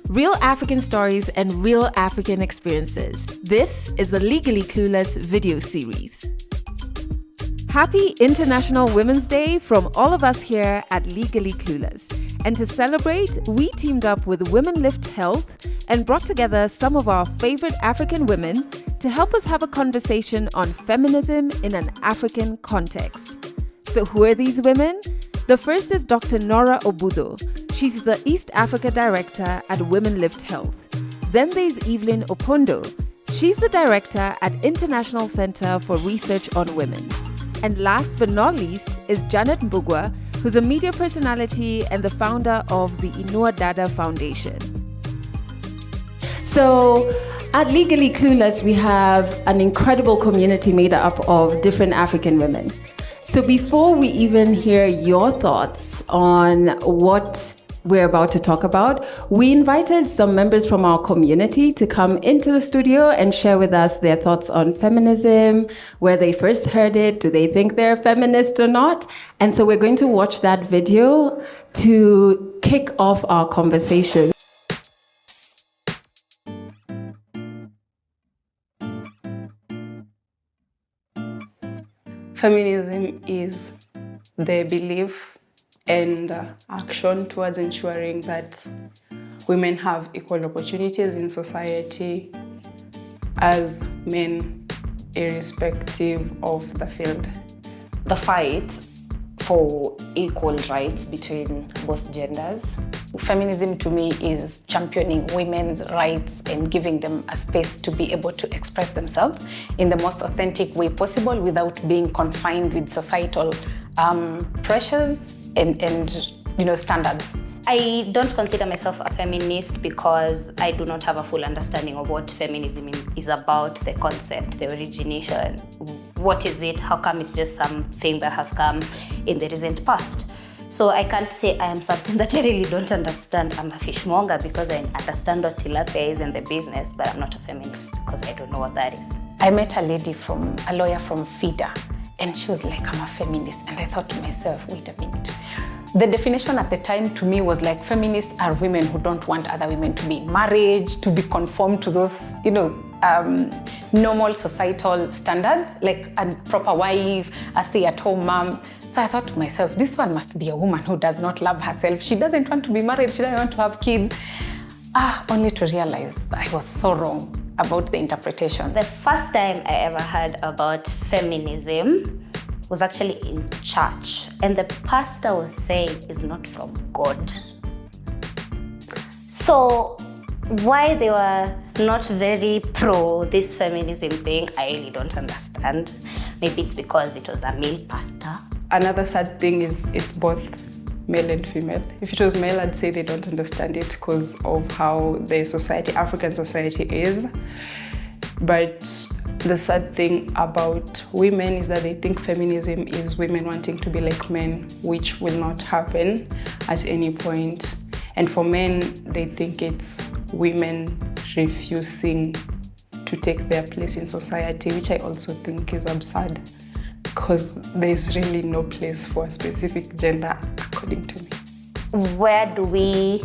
Real African stories and real African experiences. This is the Legally Clueless video series. Happy International Women's Day from all of us here at Legally Clueless. And to celebrate, we teamed up with WomenLift Health and brought together some of our favorite African women to help us have a conversation on feminism in an African context. So who are these women? The first is Dr. Norah Obudho. She's the East Africa Director at WomenLift Health. Then there's Evelyne Opondo. She's the Director at International Center for Research on Women. And last but not least is Janet Mbugua, who's a media personality and the founder of the Inua Dada Foundation. So at Legally Clueless, we have an incredible community made up of different African women. So before we even hear your thoughts on what we're about to talk about, we invited some members from our community to come into the studio and share with us their thoughts on feminism, where they first heard it, do they think they're feminist or not? And so we're going to watch that video to kick off our conversation. Feminism is the belief and action towards ensuring that women have equal opportunities in society as men, irrespective of the field. The fight for equal rights between both genders. Feminism to me is championing women's rights and giving them a space to be able to express themselves in the most authentic way possible without being confined with societal pressures and standards. I don't consider myself a feminist because I do not have a full understanding of what feminism is about, the concept, the origination. What is it? How come it's just something that has come in the recent past? So I can't say I am something that I really don't understand. I'm a fishmonger because I understand what tilapia is in the business, but I'm not a feminist because I don't know what that is. I met a lawyer from FIDA, and she was like, I'm a feminist. And I thought to myself, wait a minute. The definition at the time to me was like, feminists are women who don't want other women to be in marriage, to be conformed to those, normal societal standards, like a proper wife, a stay-at-home mom. So I thought to myself, this one must be a woman who does not love herself. She doesn't want to be married. She doesn't want to have kids. Only to realize I was so wrong about the interpretation. The first time I ever heard about feminism was actually in church, and the pastor was saying it's not from God. So why they were not very pro this feminism thing, I really don't understand. Maybe it's because it was a male pastor. Another sad thing is it's both male and female. If it was male, I'd say they don't understand it because of how the African society is. But the sad thing about women is that they think feminism is women wanting to be like men, which will not happen at any point. And for men, they think it's women refusing to take their place in society, which I also think is absurd because there's really no place for a specific gender, according to me. Where do we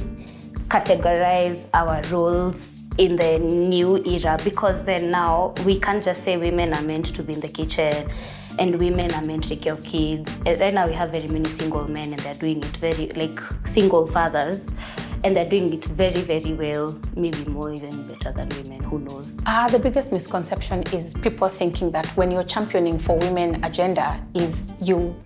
categorize our roles in the new era? Because then now we can't just say women are meant to be in the kitchen and women are meant to take care of kids. And right now we have very many single men and they're doing it very, like single fathers, and they're doing it very, very well, maybe more even better than women, who knows? The biggest misconception is people thinking that when you're championing for women agenda is you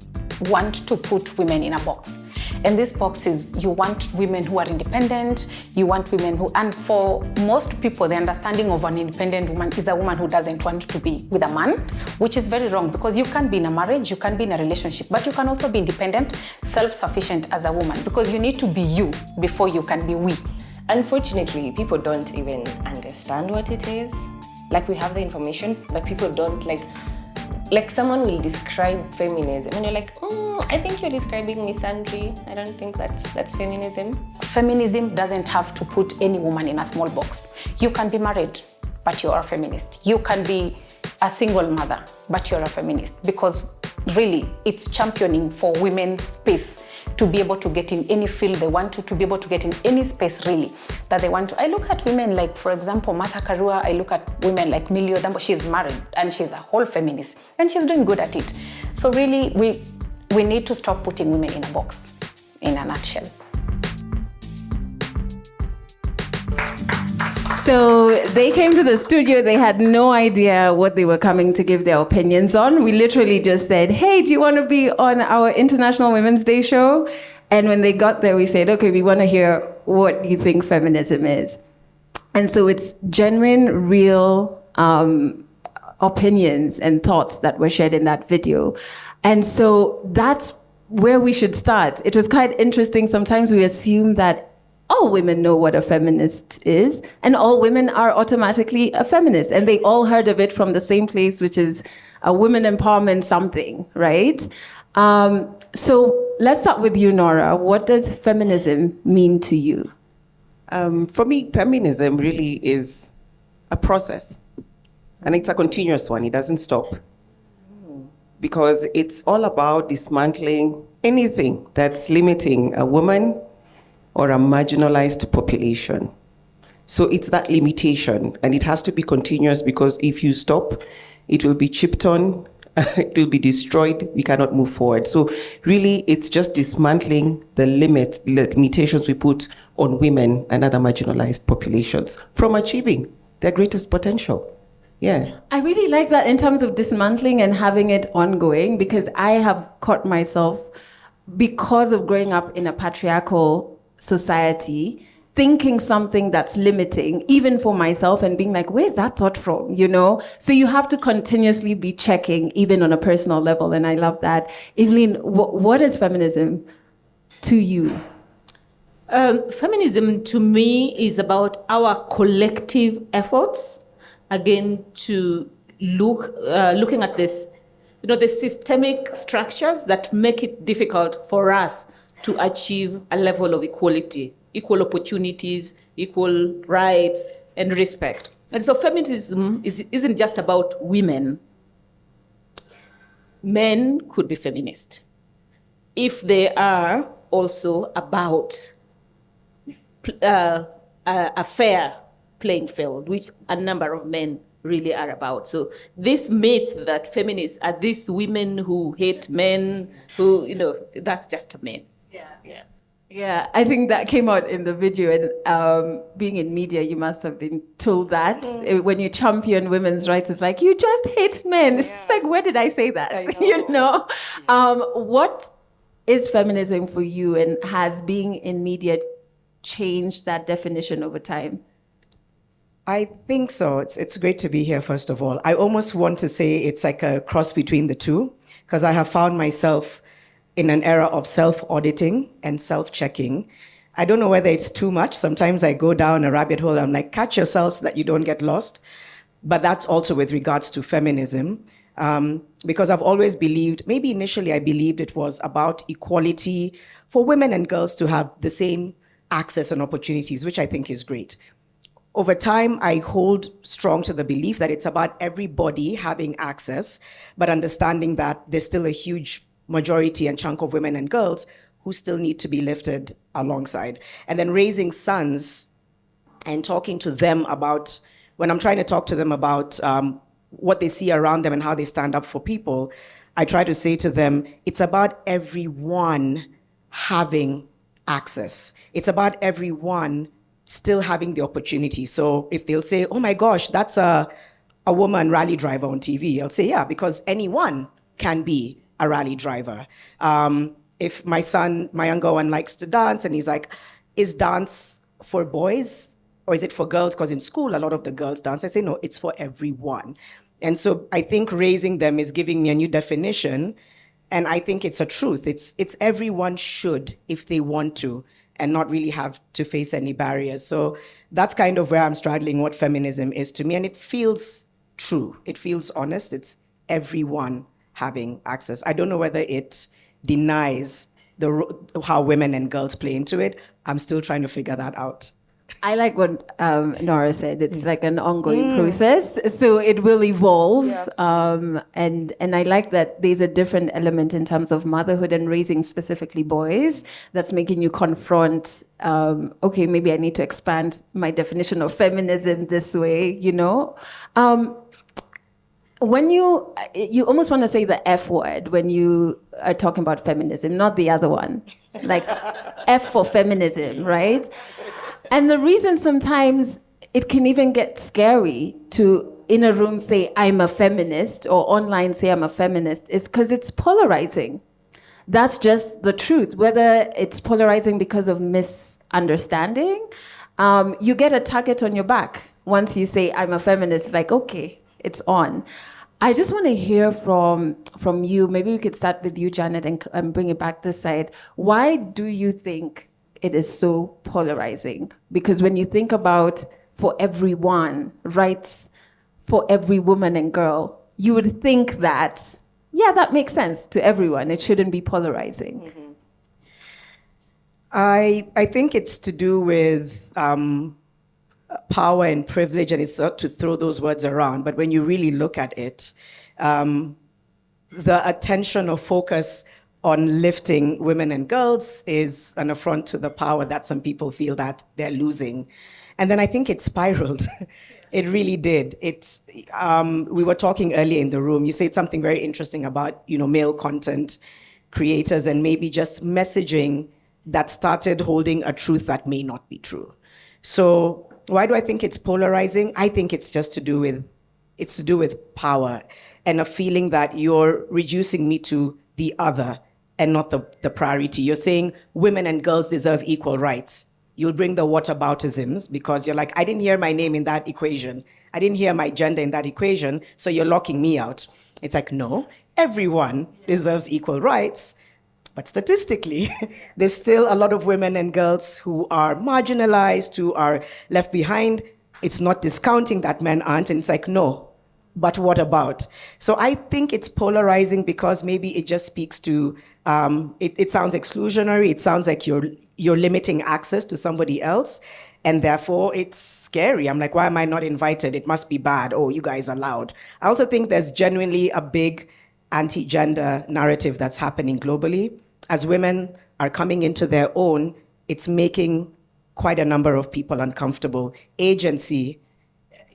want to put women in a box. And this box is you want women who are independent, you want women who, and for most people, the understanding of an independent woman is a woman who doesn't want to be with a man, which is very wrong because you can be in a marriage, you can be in a relationship, but you can also be independent, self-sufficient as a woman because you need to be you before you can be we. Unfortunately, people don't even understand what it is. Like we have the information, but people don't like someone will describe feminism and you're like, I think you're describing misandry. I don't think that's feminism. Feminism doesn't have to put any woman in a small box. You can be married, but you're a feminist. You can be a single mother, but you're a feminist because really it's championing for women's space to be able to get in any field they want to be able to get in any space really that they want to. I look at women like, for example, Martha Karua. I look at women like Millie Odambo. She's married and she's a whole feminist and she's doing good at it. So really, we need to stop putting women in a box, in a nutshell. So they came to the studio, they had no idea what they were coming to give their opinions on. We literally just said, hey, do you want to be on our International Women's Day show? And when they got there, we said, okay, we want to hear what you think feminism is. And so it's genuine, real opinions and thoughts that were shared in that video. And so that's where we should start. It was quite interesting. Sometimes we assume that all women know what a feminist is, and all women are automatically a feminist, and they all heard of it from the same place, which is a women empowerment something, right? So let's start with you, Norah. What does feminism mean to you? For me, feminism really is a process, and it's a continuous one. It doesn't stop, because it's all about dismantling anything that's limiting a woman or a marginalized population. So it's that limitation, and it has to be continuous, because if you stop, it will be chipped on, it will be destroyed, we cannot move forward. So really, it's just dismantling the limitations we put on women and other marginalized populations from achieving their greatest potential. Yeah. I really like that in terms of dismantling and having it ongoing, because I have caught myself, because of growing up in a patriarchal society, thinking something that's limiting, even for myself, and being like, where's that thought from, you know? So you have to continuously be checking, even on a personal level, and I love that. Evelyne, what is feminism to you? Feminism to me is about our collective efforts, again, to looking at this, the systemic structures that make it difficult for us to achieve a level of equality, equal opportunities, equal rights, and respect. And so feminism isn't just about women. Men could be feminist if they are also about a fair playing field, which a number of men really are about. So this myth that feminists are these women who hate men, that's just a myth. Yeah, I think that came out in the video, and being in media, you must have been told that. When you champion women's rights, it's like, you just hate men. It's like, where did I say that? What is feminism for you, and has being in media changed that definition over time? I think so. It's great to be here, first of all. I almost want to say it's like a cross between the two, because I have found myself in an era of self-auditing and self-checking. I don't know whether it's too much. Sometimes I go down a rabbit hole. I'm like, catch yourself so that you don't get lost. But that's also with regards to feminism, because I've always believed, maybe initially I believed it was about equality for women and girls to have the same access and opportunities, which I think is great. Over time, I hold strong to the belief that it's about everybody having access, but understanding that there's still a huge majority and chunk of women and girls who still need to be lifted alongside. And then raising sons and talking to them about, when I'm trying to talk to them about what they see around them and how they stand up for people, I try to say to them, it's about everyone having access. It's about everyone still having the opportunity. So if they'll say, oh my gosh, that's a woman rally driver on TV, I'll say, yeah, because anyone can be a rally driver. If my younger one likes to dance and he's like, is dance for boys or is it for girls? Because in school, a lot of the girls dance. I say, no, it's for everyone. And so I think raising them is giving me a new definition. And I think it's a truth. It's everyone should, if they want to, and not really have to face any barriers. So that's kind of where I'm straddling what feminism is to me. And it feels true. It feels honest. It's everyone having access. I don't know whether it denies how women and girls play into it. I'm still trying to figure that out. I like what Norah said. It's like an ongoing process, so it will evolve. And I like that there's a different element in terms of motherhood and raising specifically boys that's making you confront. Okay, maybe I need to expand my definition of feminism this way. When you almost want to say the F word when you are talking about feminism, not the other one, like F for feminism, right? And the reason sometimes it can even get scary to, in a room, say, I'm a feminist, or online say, I'm a feminist, is because it's polarizing. That's just the truth. Whether it's polarizing because of misunderstanding, you get a target on your back. Once you say, I'm a feminist, like, okay, it's on. I just want to hear from you. Maybe we could start with you, Janet, and bring it back this side. Why do you think it is so polarizing? Because when you think about for everyone, rights for every woman and girl, you would think that, yeah, that makes sense to everyone. It shouldn't be polarizing. Mm-hmm. I think it's to do with power and privilege, and it's not to throw those words around, but when you really look at it, the attention or focus on lifting women and girls is an affront to the power that some people feel that they're losing. And then I think it spiraled. It really did. We were talking earlier in the room, you said something very interesting about, male content creators and maybe just messaging that started holding a truth that may not be true. So why do I think it's polarizing? I think it's just to do with power and a feeling that you're reducing me to the other and not the priority. You're saying women and girls deserve equal rights. You'll bring the whataboutisms because you're like, I didn't hear my name in that equation. I didn't hear my gender in that equation, so you're locking me out. It's like, no, everyone deserves equal rights. But statistically, there's still a lot of women and girls who are marginalized, who are left behind. It's not discounting that men aren't, and it's like, no, but what about? So I think it's polarizing because maybe it just speaks to, it sounds exclusionary, it sounds like you're limiting access to somebody else, and therefore it's scary. I'm like, why am I not invited? It must be bad. Oh, you guys are loud. I also think there's genuinely a big anti-gender narrative that's happening globally. As women are coming into their own, it's making quite a number of people uncomfortable. Agency,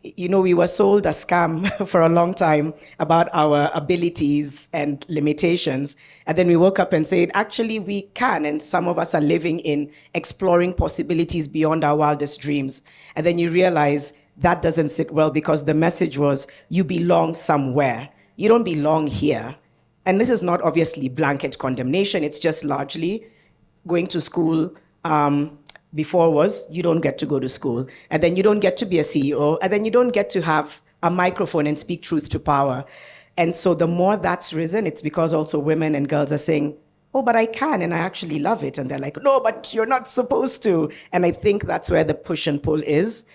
we were sold a scam for a long time about our abilities and limitations. And then we woke up and said, actually, we can. And some of us are living in exploring possibilities beyond our wildest dreams. And then you realize that doesn't sit well because the message was, you belong somewhere. You don't belong here. And this is not obviously blanket condemnation. It's just largely going to school. Before was, you don't get to go to school. And then you don't get to be a CEO. And then you don't get to have a microphone and speak truth to power. And so the more that's risen, it's because also women and girls are saying, oh, but I can, and I actually love it. And they're like, no, but you're not supposed to. And I think that's where the push and pull is.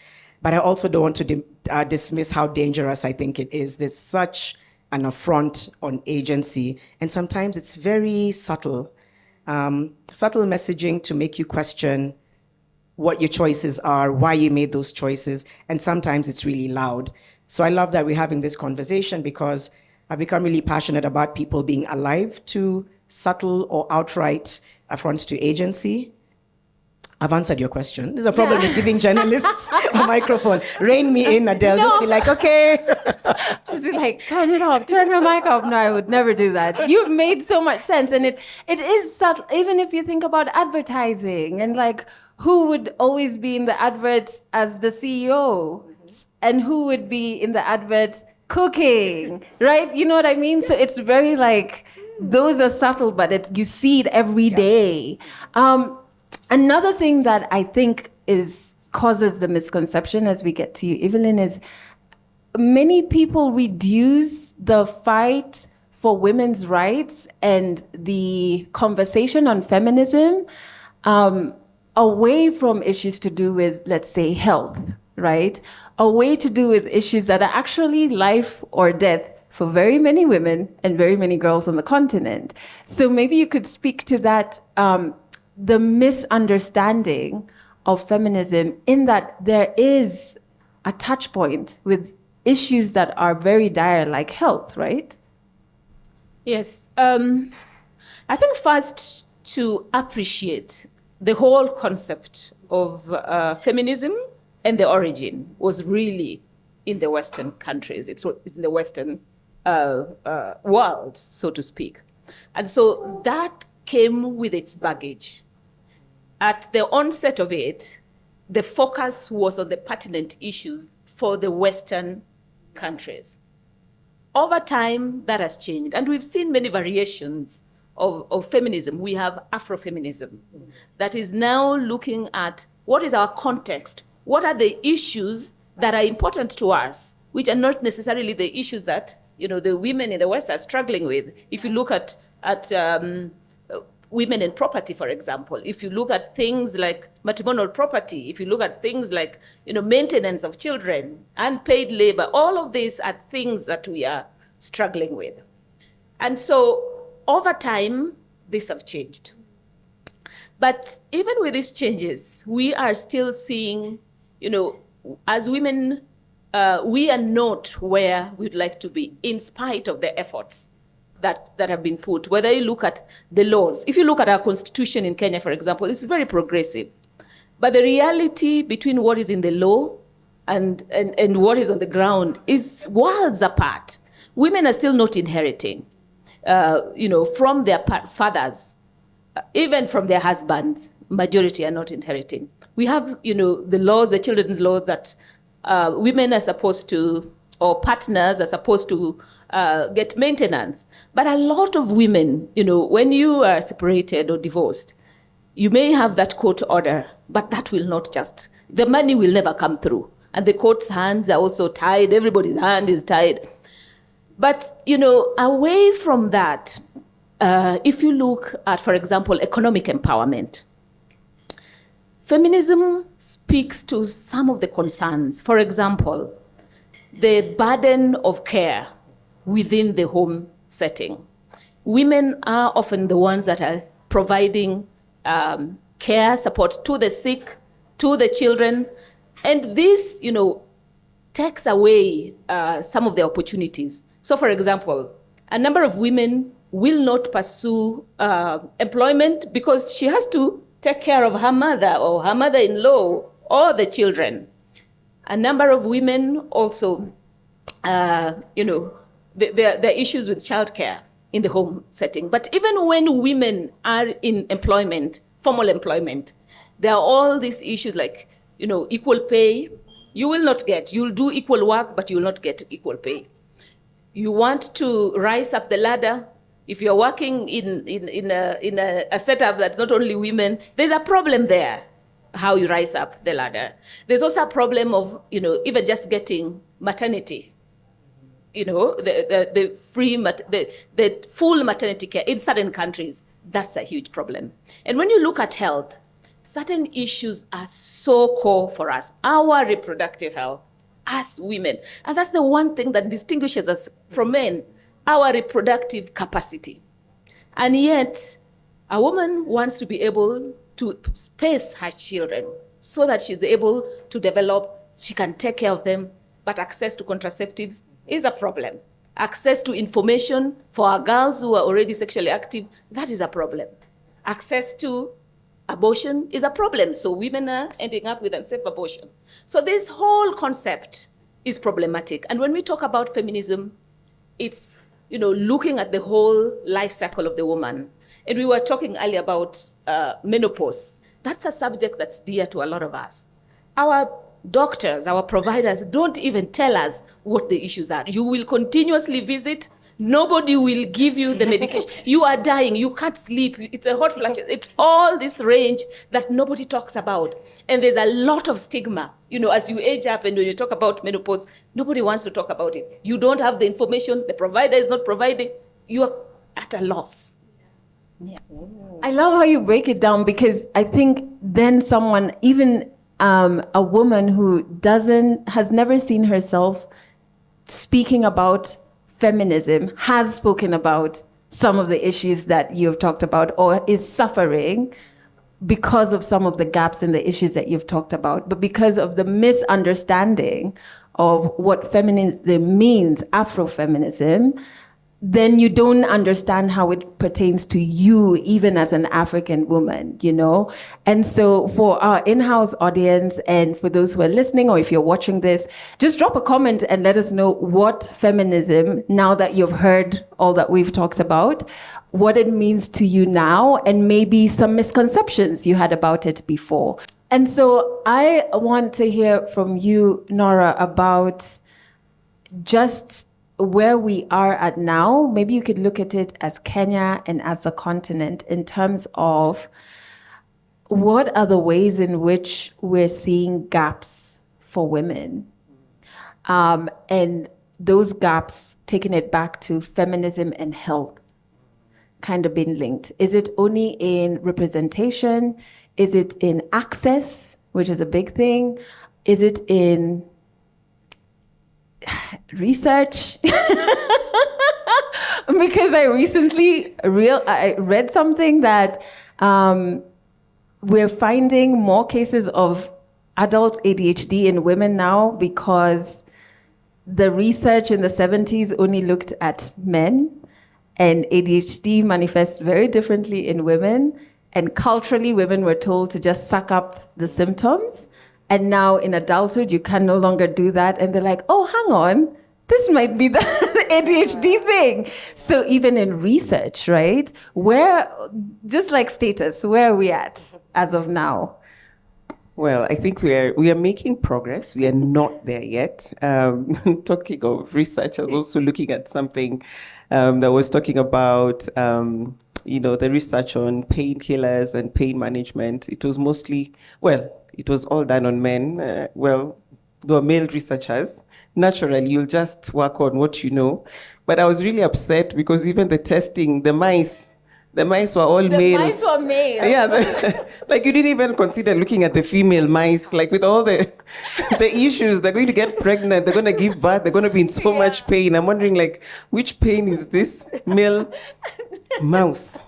But I also don't want to dismiss how dangerous I think it is. There's such an affront on agency. And sometimes it's very subtle. Subtle messaging to make you question what your choices are, why you made those choices, and sometimes it's really loud. So I love that we're having this conversation because I've become really passionate about people being alive to subtle or outright affronts to agency. I've answered your question. There's a problem with giving journalists a microphone. Rein me in, Adele. No. Just be like, okay. Just be like, turn it off, turn your mic off. No, I would never do that. You've made so much sense. And it is subtle, even if you think about advertising and like, who would always be in the adverts as the CEO? And who would be in the adverts cooking, right? You know what I mean? So it's very like, those are subtle, but you see it every day. Another thing that I think causes the misconception as we get to you, Evelyne, is many people reduce the fight for women's rights and the conversation on feminism away from issues to do with, let's say, health, right? Away to do with issues that are actually life or death for very many women and very many girls on the continent. So maybe you could speak to that, the misunderstanding of feminism in that there is a touch point with issues that are very dire, like health, right? Yes. I think first to appreciate the whole concept of feminism and the origin was really in the Western countries. It's in the Western world, so to speak. And so that came with its baggage. At the onset of it, the focus was on the pertinent issues for the Western countries. Over time, that has changed, and we've seen many variations of feminism. We have Afrofeminism that is now looking at what is our context, what are the issues that are important to us, which are not necessarily the issues that the women in the West are struggling with. If you look at women in property, for example, if you look at things like matrimonial property, if you look at things like maintenance of children, unpaid labor, all of these are things that we are struggling with. And so over time, these have changed. But even with these changes, we are still seeing, as women, we are not where we'd like to be, in spite of the efforts that have been put. Whether you look at the laws, if you look at our constitution in Kenya, for example, it's very progressive. But the reality between what is in the law and what is on the ground is worlds apart. Women are still not inheriting, from their fathers, even from their husbands. Majority are not inheriting. We have, the laws, the children's laws that women are supposed to, or partners are supposed to get maintenance. But a lot of women, when you are separated or divorced, you may have that court order, but that will not the money will never come through. And the court's hands are also tied, everybody's hand is tied. But, away from that, if you look at, for example, economic empowerment, feminism speaks to some of the concerns. For example, the burden of care within the home setting. Women are often the ones that are providing care, support to the sick, to the children. And this, takes away some of the opportunities. So, for example, a number of women will not pursue employment because she has to take care of her mother or her mother-in-law or the children. A number of women also, there are issues with childcare in the home setting. But even when women are in employment, formal employment, there are all these issues like, equal pay. You will not get, you'll do equal work, but you will not get equal pay. You want to rise up the ladder. If you're working in a setup that's not only women, there's a problem there, how you rise up the ladder. There's also a problem of, even just getting maternity, the full maternity care in certain countries. That's a huge problem. And when you look at health, certain issues are so core for us, our reproductive health as women. And that's the one thing that distinguishes us from men, our reproductive capacity. And yet, a woman wants to be able to space her children so that she's able to develop, she can take care of them, but access to contraceptives is a problem. Access to information for our girls who are already sexually active, that is a problem. Access to abortion is a problem, so women are ending up with unsafe abortion. So this whole concept is problematic. And when we talk about feminism, it's looking at the whole life cycle of the woman. And we were talking earlier about menopause. That's a subject that's dear to a lot of us. Our doctors, our providers don't even tell us what the issues are. You will continuously visit. Nobody will give you the medication. You are dying. You can't sleep. It's a hot flash. It's all this range that nobody talks about. And there's a lot of stigma. As you age up and when you talk about menopause, nobody wants to talk about it. You don't have the information. The provider is not providing. You are at a loss. Yeah. I love how you break it down, because I think then someone, even a woman who has never seen herself speaking about feminism, has spoken about some of the issues that you've talked about, or is suffering because of some of the gaps in the issues that you've talked about, but because of the misunderstanding of what feminism means, Afrofeminism, then you don't understand how it pertains to you, even as an African woman, you know? And so for our in-house audience and for those who are listening, or if you're watching this, just drop a comment and let us know what feminism, now that you've heard all that we've talked about, what it means to you now, and maybe some misconceptions you had about it before. And so I want to hear from you, Norah, about just where we are at now. Maybe you could look at it as Kenya and as a continent in terms of what are the ways in which we're seeing gaps for women. And those gaps, taking it back to feminism and health, kind of been linked. Is it only in representation? Is it in access, which is a big thing? Is it in research? Because I recently read something that we're finding more cases of adult ADHD in women now because the research in the 70s only looked at men, and ADHD manifests very differently in women. And culturally, women were told to just suck up the symptoms. And now in adulthood, you can no longer do that. And they're like, oh, hang on, this might be the ADHD thing. So even in research, right, where, just like status, where are we at as of now? Well, I think we are making progress. We are not there yet. Talking of research, I was also looking at something that was talking about, the research on painkillers and pain management. It was mostly, it was all done on men. There were male researchers. Naturally, you'll just work on what you know. But I was really upset because even the testing, the mice were all male. The mice were male. Yeah, like you didn't even consider looking at the female mice, like with all the issues. They're going to get pregnant, they're going to give birth, they're going to be in so much pain. I'm wondering, like, which pain is this male mouse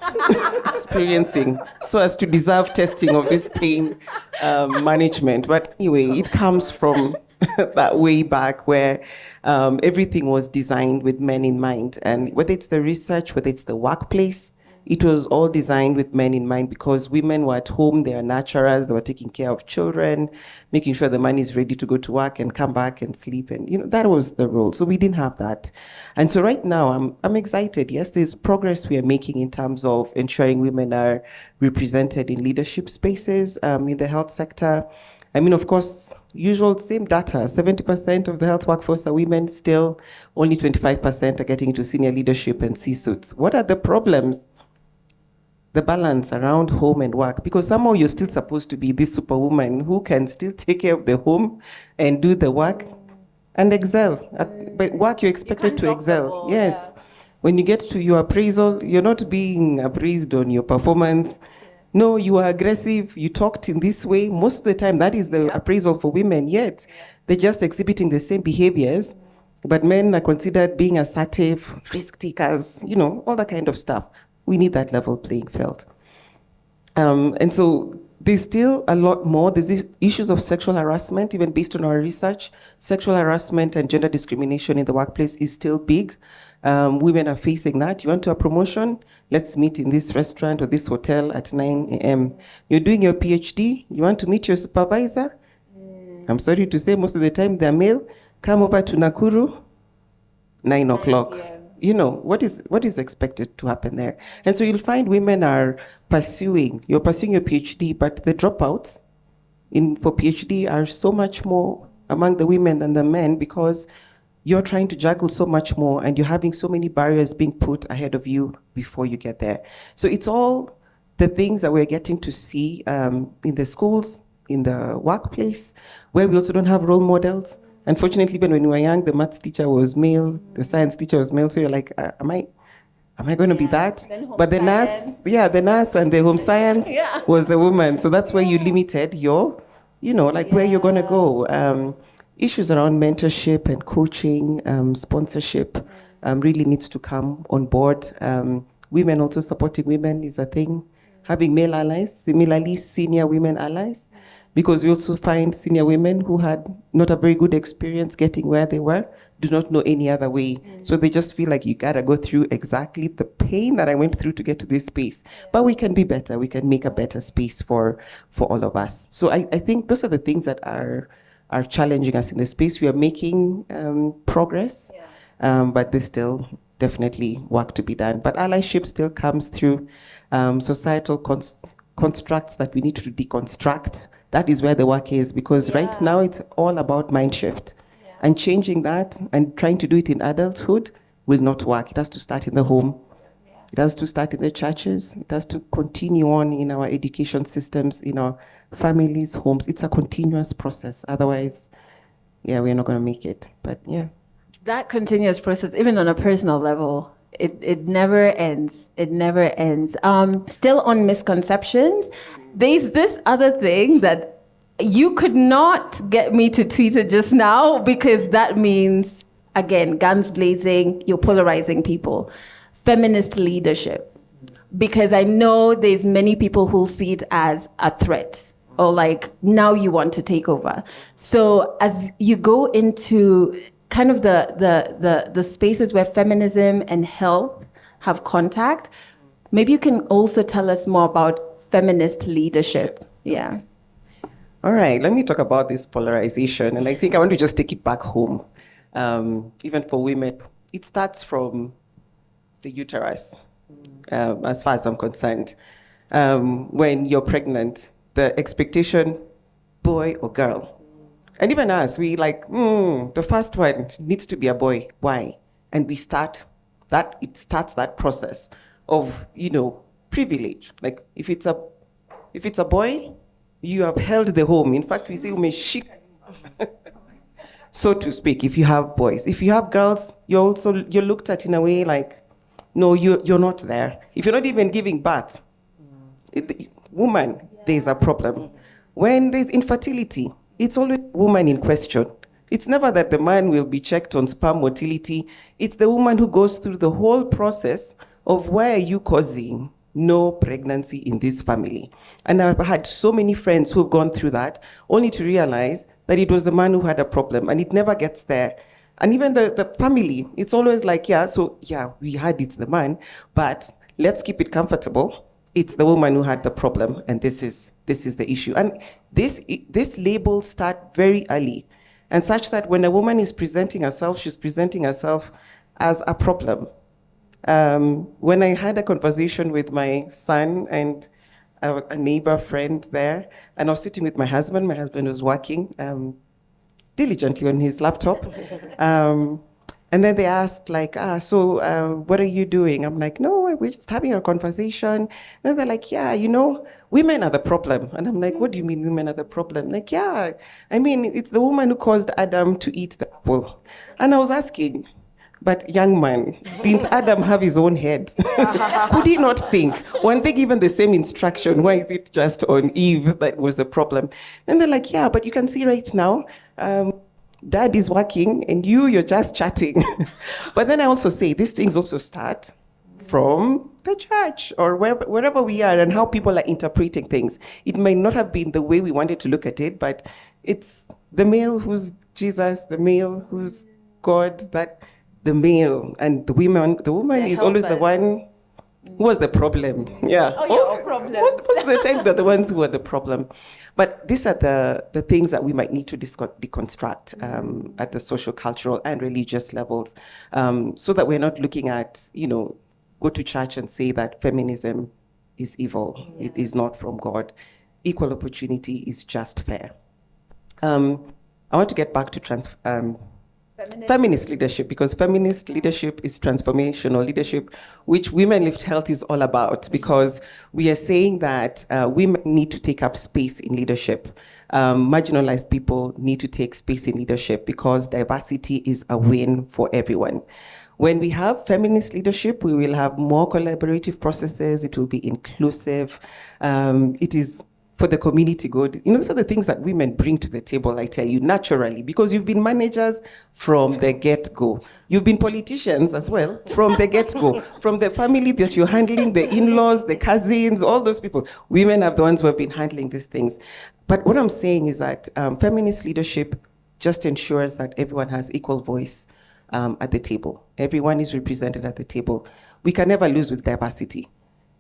experiencing so as to deserve testing of this pain management? But anyway, it comes from that way back where everything was designed with men in mind. And whether it's the research, whether it's the workplace, it was all designed with men in mind because women were at home, they are nurturers, they were taking care of children, making sure the man is ready to go to work and come back and sleep. And, that was the role. So we didn't have that. And so right now, I'm excited. Yes, there's progress we are making in terms of ensuring women are represented in leadership spaces in the health sector. I mean, of course, usual same data, 70% of the health workforce are women, still only 25% are getting into senior leadership and C-suites. What are the problems? The balance around home and work, because somehow you're still supposed to be this superwoman who can still take care of the home and do the work and excel. But work, you're expected to excel. Yes. Yeah. When you get to your appraisal, you're not being appraised on your performance. No, you are aggressive, you talked in this way. Most of the time, that is the appraisal for women, yet they're just exhibiting the same behaviors, but men are considered being assertive, risk takers, all that kind of stuff. We need that level playing field. And so there's still a lot more. There's issues of sexual harassment, even based on our research. Sexual harassment and gender discrimination in the workplace is still big. Women are facing that. You want to a promotion? Let's meet in this restaurant or this hotel at 9 a.m. You're doing your PhD? You want to meet your supervisor? I'm sorry to say, most of the time they're male. Come over to Nakuru, 9 o'clock. What is expected to happen there? And so you'll find women are pursuing your PhD, but the dropouts for PhD are so much more among the women than the men because you're trying to juggle so much more and you're having so many barriers being put ahead of you before you get there. So it's all the things that we're getting to see in the schools, in the workplace, where we also don't have role models. Unfortunately, even when we were young, the maths teacher was male, the science teacher was male. So you're like, am I going to be that? But the nurse and the home science was the woman. So that's where you limited your, where you're going to go. Issues around mentorship and coaching, sponsorship really needs to come on board. Women also supporting women is a thing. having male allies, similarly senior women allies, because we also find senior women who had not a very good experience getting where they were, do not know any other way. So they just feel like you gotta go through exactly the pain that I went through to get to this space. But we can be better. We can make a better space for all of us. So I think those are the things that are challenging us in the space. We are making progress, but there's still definitely work to be done. But allyship still comes through societal constructs that we need to deconstruct. That is where the work is, because right now it's all about mind shift. And changing that and trying to do it in adulthood will not work. It has to start in the home. It has to start in the churches. It has to continue on in our education systems, in our families, homes. It's a continuous process. Otherwise, we're not going to make it. But that continuous process, even on a personal level, it never ends. It never ends. Still on misconceptions, there's this other thing that you could not get me to tweet it just now, because that means, again, guns blazing, you're polarizing people. Feminist leadership. Because I know there's many people who'll see it as a threat, or like, now you want to take over. So as you go into kind of the spaces where feminism and health have contact, maybe you can also tell us more about feminist leadership. Yeah. All right, let me talk about this polarization. And I think I want to just take it back home. Even for women, it starts from the uterus, as far as I'm concerned. When you're pregnant, the expectation, boy or girl. And even us, we like, the first one needs to be a boy. Why? And it starts that process of, privilege. Like if it's a boy, you have held the home. In fact, we say umeshika, so to speak, if you have boys. If you have girls, you're looked at in a way like, no, you're not there. If you're not even giving birth, woman, there's a problem. When there's infertility, it's always woman in question. It's never that the man will be checked on sperm motility. It's the woman who goes through the whole process of why are you causing no pregnancy in this family. And I've had so many friends who've gone through that, only to realize that it was the man who had a problem, and it never gets there. And even the family, it's always like, we had it's the man, but let's keep it comfortable. It's the woman who had the problem, and this is the issue. And this labels start very early, and such that when a woman is presenting herself, she's presenting herself as a problem. When I had a conversation with my son and a neighbor friend there, and I was sitting with my husband was working diligently on his laptop. And then they asked, like, what are you doing? I'm like, no, we're just having a conversation. And they're like, women are the problem. And I'm like, what do you mean women are the problem? Like, it's the woman who caused Adam to eat the apple. And I was asking, but young man, didn't Adam have his own head? Could he not think? Weren't they given the same instruction? Why is it just on Eve that was the problem? And they're like, but you can see right now, Dad is working and you're just chatting. But then I also say these things also start from the church or wherever we are, and how people are interpreting things. It may not have been the way we wanted to look at it, but it's the male who's Jesus, the male who's God, that the male, and the woman is always the one who was the problem. Most of the time they're the ones who are the problem. But these are the things that we might need to deconstruct at the social, cultural, and religious levels, so that we're not looking at, go to church and say that feminism is evil. It is not from God. Equal opportunity is just fair. I want to get back to feminist leadership, because feminist leadership is transformational leadership, which WomenLift Health is all about, because we are saying that women need to take up space in leadership. Marginalized people need to take space in leadership, because diversity is a win for everyone. When we have feminist leadership, we will have more collaborative processes. It will be inclusive. It is for the community good. Those are the things that women bring to the table, I tell you, naturally, because you've been managers from the get-go. You've been politicians as well from the get-go, from the family that you're handling, the in-laws, the cousins, all those people. Women are the ones who have been handling these things. But what I'm saying is that feminist leadership just ensures that everyone has equal voice at the table. Everyone is represented at the table. We can never lose with diversity.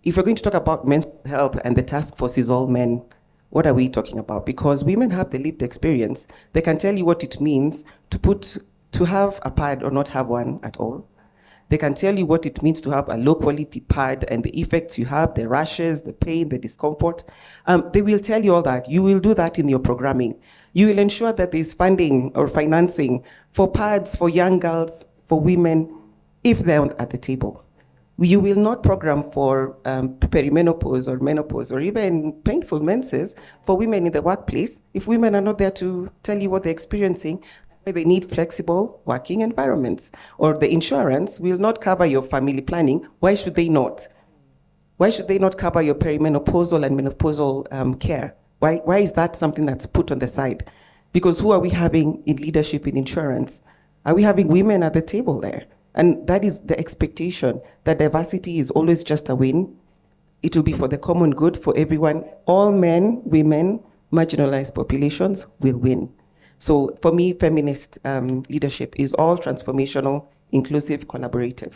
If we're going to talk about men's health and the task force is all men, what are we talking about? Because women have the lived experience. They can tell you what it means to have a pad or not have one at all. They can tell you what it means to have a low quality pad and the effects you have, the rashes, the pain, the discomfort. They will tell you all that. You will do that in your programming. You will ensure that there's funding or financing for pads, for young girls, for women, if they're at the table. You will not program for perimenopause or menopause or even painful menses for women in the workplace if women are not there to tell you what they're experiencing. They need flexible working environments. Or the insurance will not cover your family planning. Why should they not? Why should they not cover your perimenopausal and menopausal care? Why is that something that's put on the side? Because who are we having in leadership in insurance? Are we having women at the table there? And that is the expectation, that diversity is always just a win. It will be for the common good for everyone. All men, women, marginalized populations will win. So for me, feminist leadership is all transformational, inclusive, collaborative.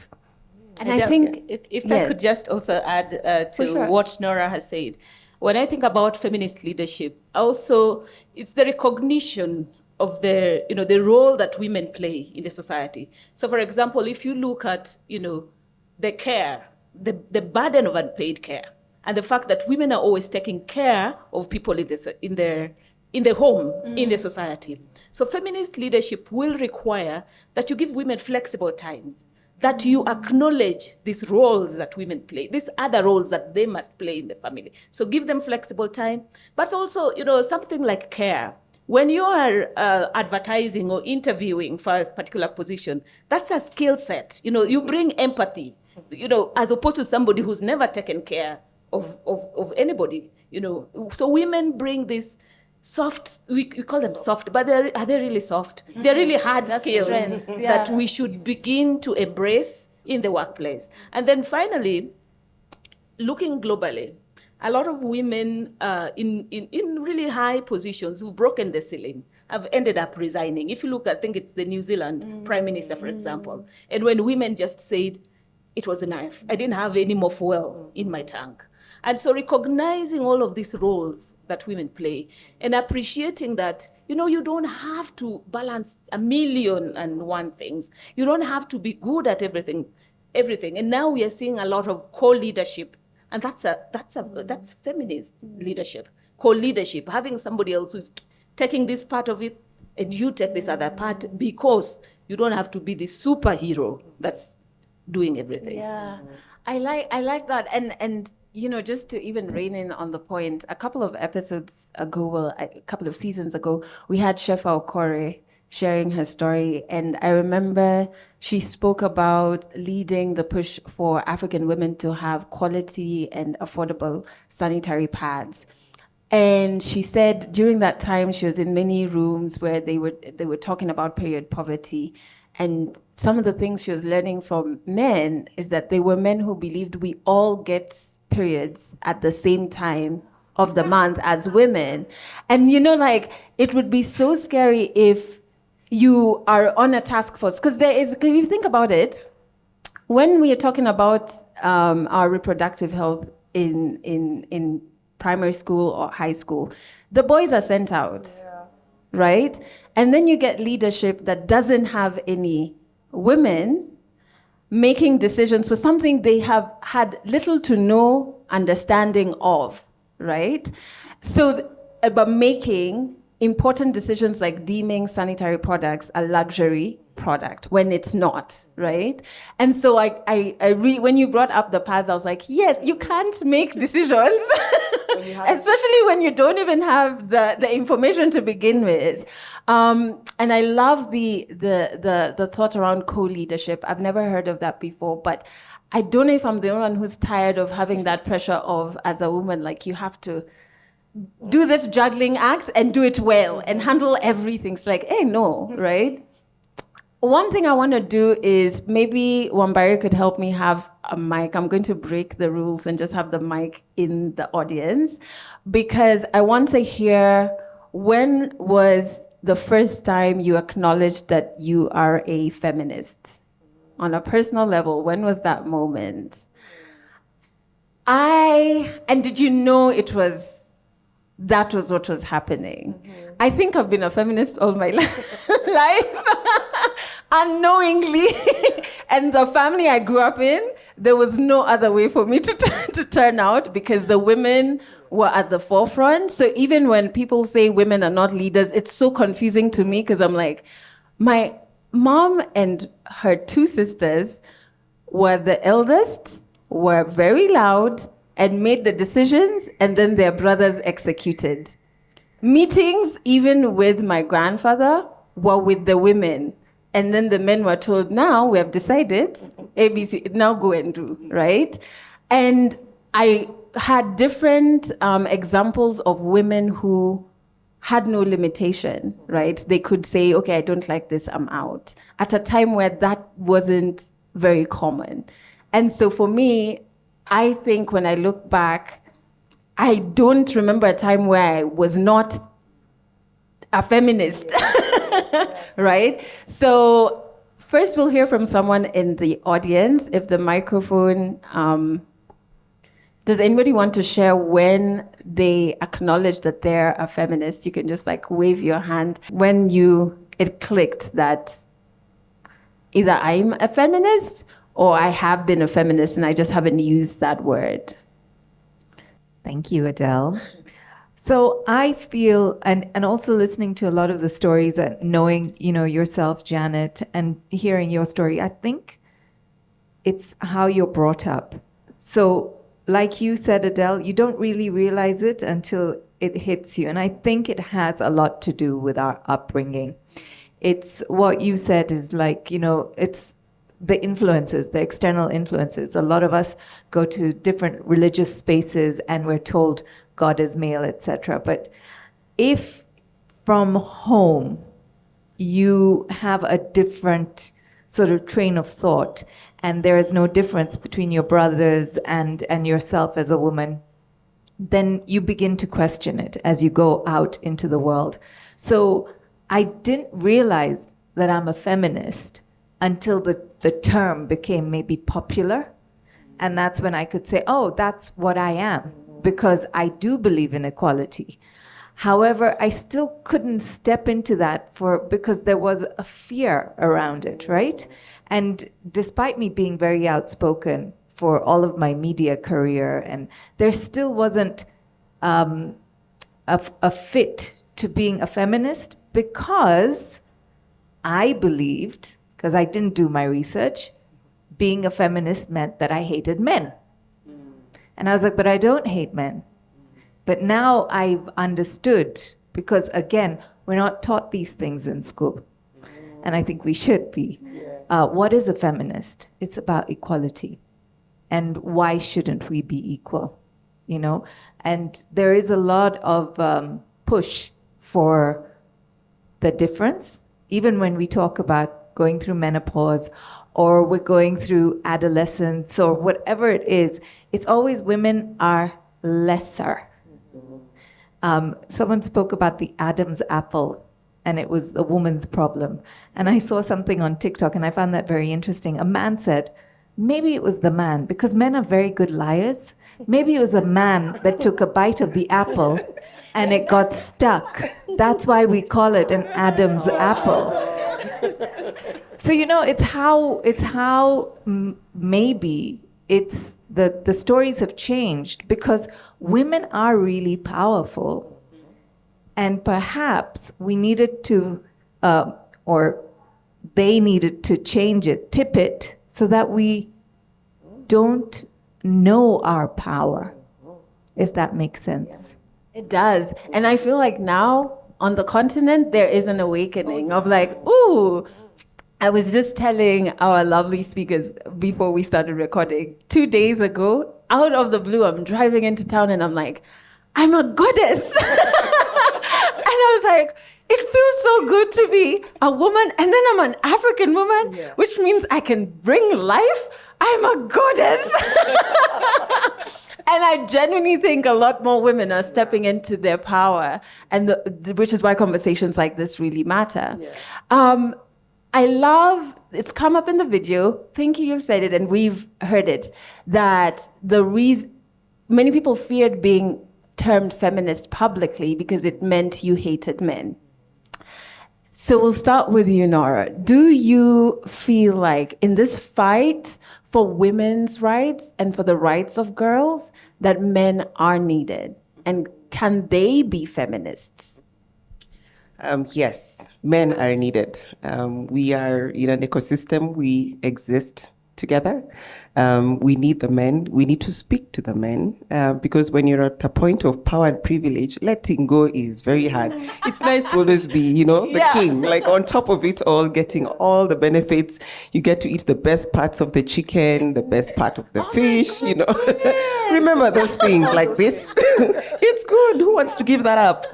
And I think if I could just also add to what Norah has said, when I think about feminist leadership, also it's the recognition of the role that women play in the society. So, for example, if you look at the care, the burden of unpaid care, and the fact that women are always taking care of people in the home, in the society. So, feminist leadership will require that you give women flexible time, that you acknowledge these roles that women play, these other roles that they must play in the family. So, give them flexible time, but also something like care. When you are advertising or interviewing for a particular position, that's a skill set. You bring empathy, as opposed to somebody who's never taken care of anybody. So women bring this soft. We call them soft, but are they really soft? They're really hard skills that we should begin to embrace in the workplace. And then finally, looking globally. A lot of women in really high positions who've broken the ceiling have ended up resigning. If you look, I think it's the New Zealand Prime Minister, for example. And when women just said, it was enough, I didn't have any more fuel in my tank. And so recognizing all of these roles that women play and appreciating that, you don't have to balance 1,000,001 things. You don't have to be good at everything. And now we are seeing a lot of co-leadership. And that's feminist leadership, co-leadership, having somebody else who's taking this part of it and you take this other part, because you don't have to be the superhero that's doing everything. Yeah, I like that. And just to even rein in on the point, a couple of episodes ago, a couple of seasons ago, we had Chef Okore sharing her story. And I remember she spoke about leading the push for African women to have quality and affordable sanitary pads. And she said during that time, she was in many rooms where they were talking about period poverty. And some of the things she was learning from men is that they were men who believed we all get periods at the same time of the month as women. And it would be so scary if you are on a task force, because if you think about it, when we are talking about our reproductive health in primary school or high school, the boys are sent out, right? And then you get leadership that doesn't have any women making decisions for something they have had little to no understanding of, right? So, about making important decisions like deeming sanitary products a luxury product when it's not, right? And so when you brought up the pads, I was like, yes, you can't make decisions, especially when you don't even have the information to begin with. And I love the thought around co-leadership. I've never heard of that before, but I don't know if I'm the only one who's tired of having that pressure of, as a woman, like you have to do this juggling act and do it well and handle everything. It's like, hey, no, right? One thing I want to do is maybe Wambari could help me have a mic. I'm going to break the rules and just have the mic in the audience, because I want to hear, when was the first time you acknowledged that you are a feminist? On a personal level, when was that moment? And did you know that was what was happening? Mm-hmm. I think I've been a feminist all my life, unknowingly. And the family I grew up in, there was no other way for me to turn out, because the women were at the forefront. So even when people say women are not leaders, it's so confusing to me, because I'm like, my mom and her two sisters were the eldest, were very loud, and made the decisions, and then their brothers executed. Meetings, even with my grandfather, were with the women. And then the men were told, now we have decided, ABC, now go and do, right? And I had different examples of women who had no limitation, right? They could say, okay, I don't like this, I'm out. At a time where that wasn't very common. And so for me, I think when I look back, I don't remember a time where I was not a feminist, right? So first we'll hear from someone in the audience. If the microphone, does anybody want to share when they acknowledge that they're a feminist? You can just like wave your hand when it clicked that either I'm a feminist or I have been a feminist and I just haven't used that word. Thank you, Adele. So I feel, and also listening to a lot of the stories, knowing, yourself, Janet, and hearing your story, I think it's how you're brought up. So like you said, Adele, you don't really realize it until it hits you. And I think it has a lot to do with our upbringing. It's what you said is like, it's the influences, the external influences. A lot of us go to different religious spaces and we're told God is male, etc. But if from home you have a different sort of train of thought and there is no difference between your brothers and yourself as a woman, then you begin to question it as you go out into the world. So I didn't realize that I'm a feminist until the term became maybe popular. And that's when I could say, oh, that's what I am, because I do believe in equality. However, I still couldn't step into that because there was a fear around it, right? And despite me being very outspoken for all of my media career, and there still wasn't a fit to being a feminist, because I believed, because I didn't do my research, being a feminist meant that I hated men. And I was like, but I don't hate men. But now I've understood, because again, we're not taught these things in school. And I think we should be. What is a feminist? It's about equality. And why shouldn't we be equal? And there is a lot of push for the difference, even when we talk about going through menopause, or we're going through adolescence, or whatever it is, it's always women are lesser. Someone spoke about the Adam's apple, and it was a woman's problem. And I saw something on TikTok, and I found that very interesting. A man said, maybe it was the man, because men are very good liars. Maybe it was the man that took a bite of the apple, and it got stuck. That's why we call it an Adam's apple. So, it's how maybe it's the stories have changed, because women are really powerful. And perhaps we needed to, or they needed to change it, tip it, so that we don't know our power, if that makes sense. It does. And I feel like now on the continent, there is an awakening of like, ooh, I was just telling our lovely speakers before we started recording, 2 days ago, out of the blue, I'm driving into town and I'm like, I'm a goddess. And I was like, it feels so good to be a woman, and then I'm an African woman, which means I can bring life. I'm a goddess. And I genuinely think a lot more women are stepping into their power, and which is why conversations like this really matter. I love, it's come up in the video, Pinky, you've said it, and we've heard it, that the reason many people feared being termed feminist publicly because it meant you hated men. So we'll start with you, Norah. Do you feel like in this fight for women's rights and for the rights of girls that men are needed? And can they be feminists? Yes, men are needed. We are in an ecosystem, we exist together. We need the men. We need to speak to the men because when you're at a point of power and privilege, letting go is very hard. It's nice to always be, the king, like on top of it all, getting all the benefits. You get to eat the best parts of the chicken, the best part of the fish, Remember those things like this? It's good. Who wants to give that up?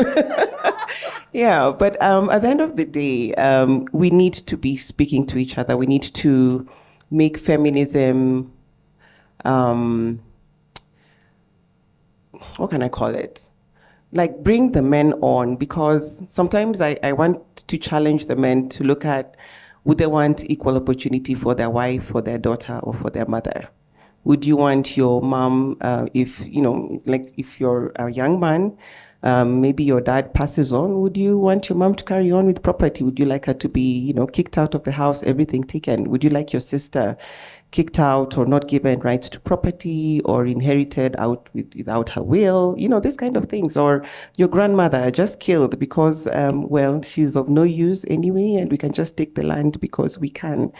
Yeah, but at the end of the day, we need to be speaking to each other. We need to make feminism, what can I call it? Like bring the men on, because sometimes I want to challenge the men to look at, would they want equal opportunity for their wife, for their daughter, or for their mother? Would you want your mom, if you're a young man, maybe your dad passes on, would you want your mom to carry on with property? Would you like her to be, kicked out of the house, everything taken? Would you like your sister kicked out or not given rights to property or inherited out without her will? These kind of things. Or your grandmother just killed because, she's of no use anyway, and we can just take the land because we can.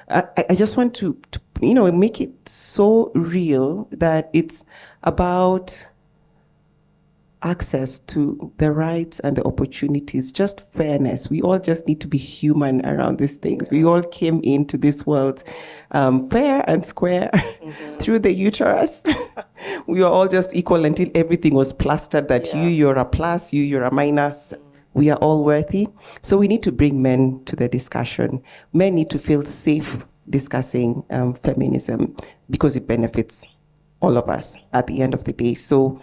I just want to make it so real that it's about access to the rights and the opportunities, just fairness. We all just need to be human around these things. We all came into this world fair and square through the uterus. We were all just equal until everything was plastered that you're a plus, you're a minus. We are all worthy. So we need to bring men to the discussion. Men need to feel safe discussing feminism because it benefits all of us at the end of the day. So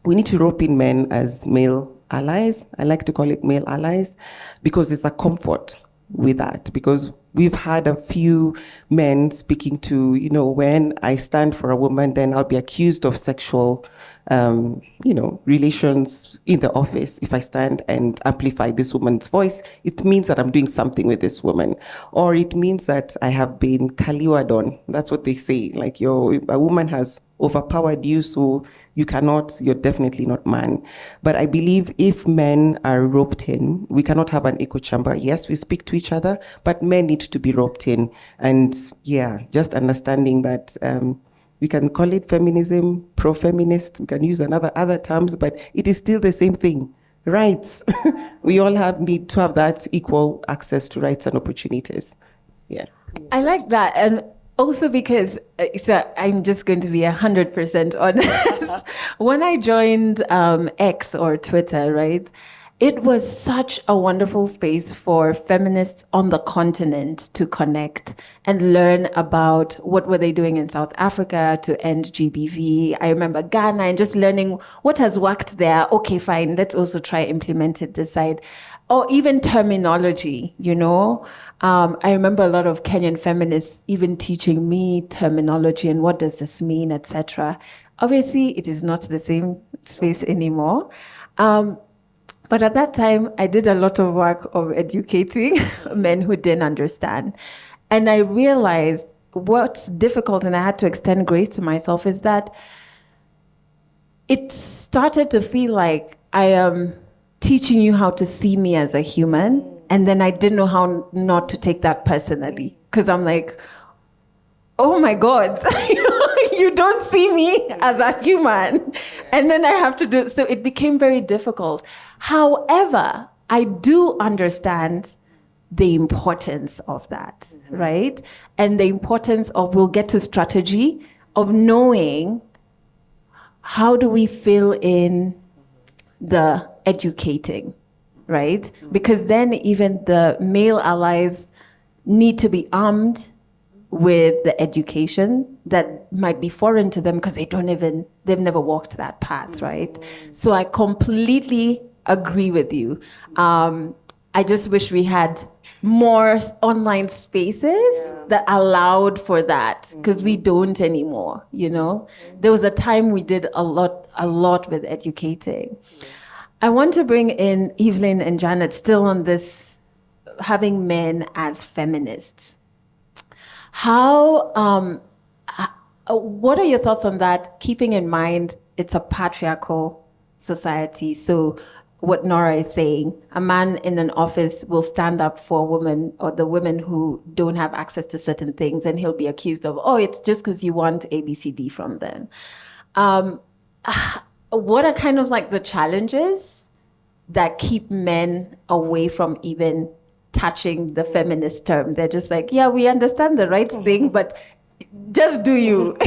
we need to rope in men as male allies. I like to call it male allies because there's a comfort with that. Because we've had a few men speaking to, when I stand for a woman, then I'll be accused of sexual, relations in the office. If I stand and amplify this woman's voice, it means that I'm doing something with this woman. Or it means that I have been kaliwad on. That's what they say. Like a woman has overpowered you, so you're definitely not man. But I believe if men are roped in, we cannot have an echo chamber. Yes, we speak to each other, but men need to be roped in. And just understanding that we can call it feminism, pro-feminist, we can use other terms, but it is still the same thing. Rights. We all need to have that equal access to rights and opportunities. Yeah. I like that. And also because, so I'm just going to be 100% honest. When I joined X or Twitter, right, it was such a wonderful space for feminists on the continent to connect and learn about what were they doing in South Africa to end GBV. I remember Ghana and just learning what has worked there. Okay, fine, let's also try implement it this side. Or even terminology, I remember a lot of Kenyan feminists even teaching me terminology and what does this mean, etc. Obviously, it is not the same space anymore. But at that time, I did a lot of work of educating men who didn't understand. And I realized what's difficult, and I had to extend grace to myself, is that it started to feel like I am teaching you how to see me as a human. And then I didn't know how not to take that personally. Because I'm like, oh my God, you don't see me as a human. And then I have to do, so it became very difficult. However, I do understand the importance of that, right? And the importance of, we'll get to strategy, of knowing how do we fill in the educating, right? Because then even the male allies need to be armed with the education that might be foreign to them because they've never walked that path, right? So I completely agree with you. I just wish we had more online spaces that allowed for that, because we don't anymore, you know? There was a time we did a lot with educating. I want to bring in Evelyne and Janet, still on this, having men as feminists. What are your thoughts on that, keeping in mind it's a patriarchal society? So what Norah is saying, a man in an office will stand up for a woman or the women who don't have access to certain things, and he'll be accused of, oh, it's just because you want A, B, C, D from them. What are kind of like the challenges that keep men away from even touching the feminist term? They're just like, yeah, we understand the rights thing, but just do you.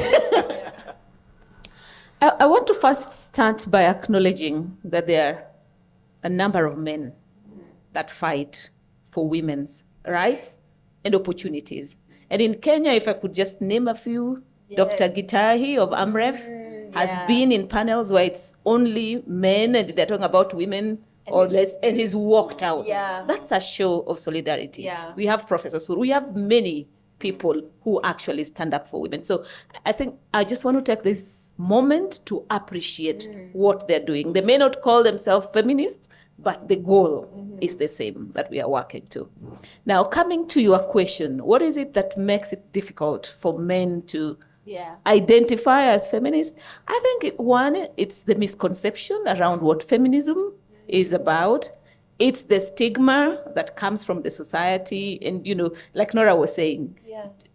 I want to first start by acknowledging that there are a number of men that fight for women's rights and opportunities. And in Kenya, if I could just name a few, Dr. Gitahi of AMREF has been in panels where it's only men and they're talking about women or less, and he's walked out. Yeah. That's a show of solidarity. Yeah. We have Professor Suru. We have many people who actually stand up for women. So I think I just want to take this moment to appreciate what they're doing. They may not call themselves feminists, but the goal is the same that we are working to. Now, coming to your question, what is it that makes it difficult for men to identify as feminists? I think one, it's the misconception around what feminism is about. It's the stigma that comes from the society. And, you know, like Norah was saying,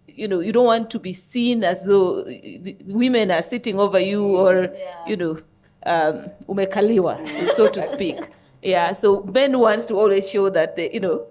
you know, you don't want to be seen as though women are sitting over you or, you know, umekaliwa, so to speak. Yeah, so men wants to always show that they, you know,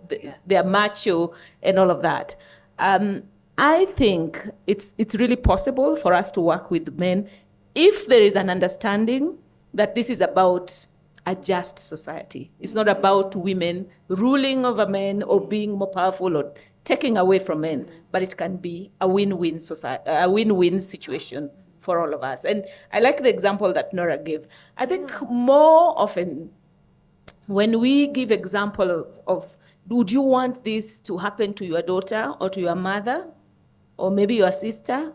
they're macho and all of that. I think it's really possible for us to work with men if there is an understanding that this is about a just society. It's not about women ruling over men or being more powerful or taking away from men, but it can be a win-win society, a win-win situation for all of us. And I like the example that Norah gave. I think more often when we give examples of, would you want this to happen to your daughter or to your mother or maybe your sister,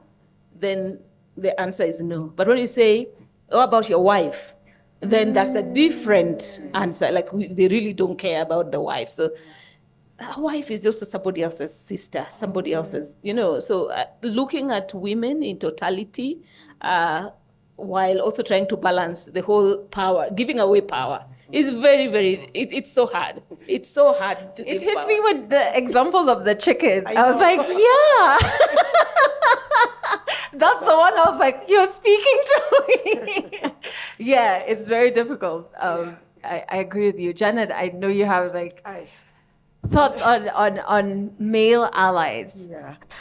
then the answer is no. But when you say, oh, about your wife, then that's a different answer. Like, they really don't care about the wife. So a wife is also somebody else's sister, somebody else's, you know. So looking at women in totality, while also trying to balance the whole power, giving away power, is very, very, it's so hard. It's so hard to It give hit power. me with the example of the chicken. I was like, that's the one I was like, you're speaking to me. Yeah, it's very difficult. I agree with you. Janet, I know you have like thoughts on male allies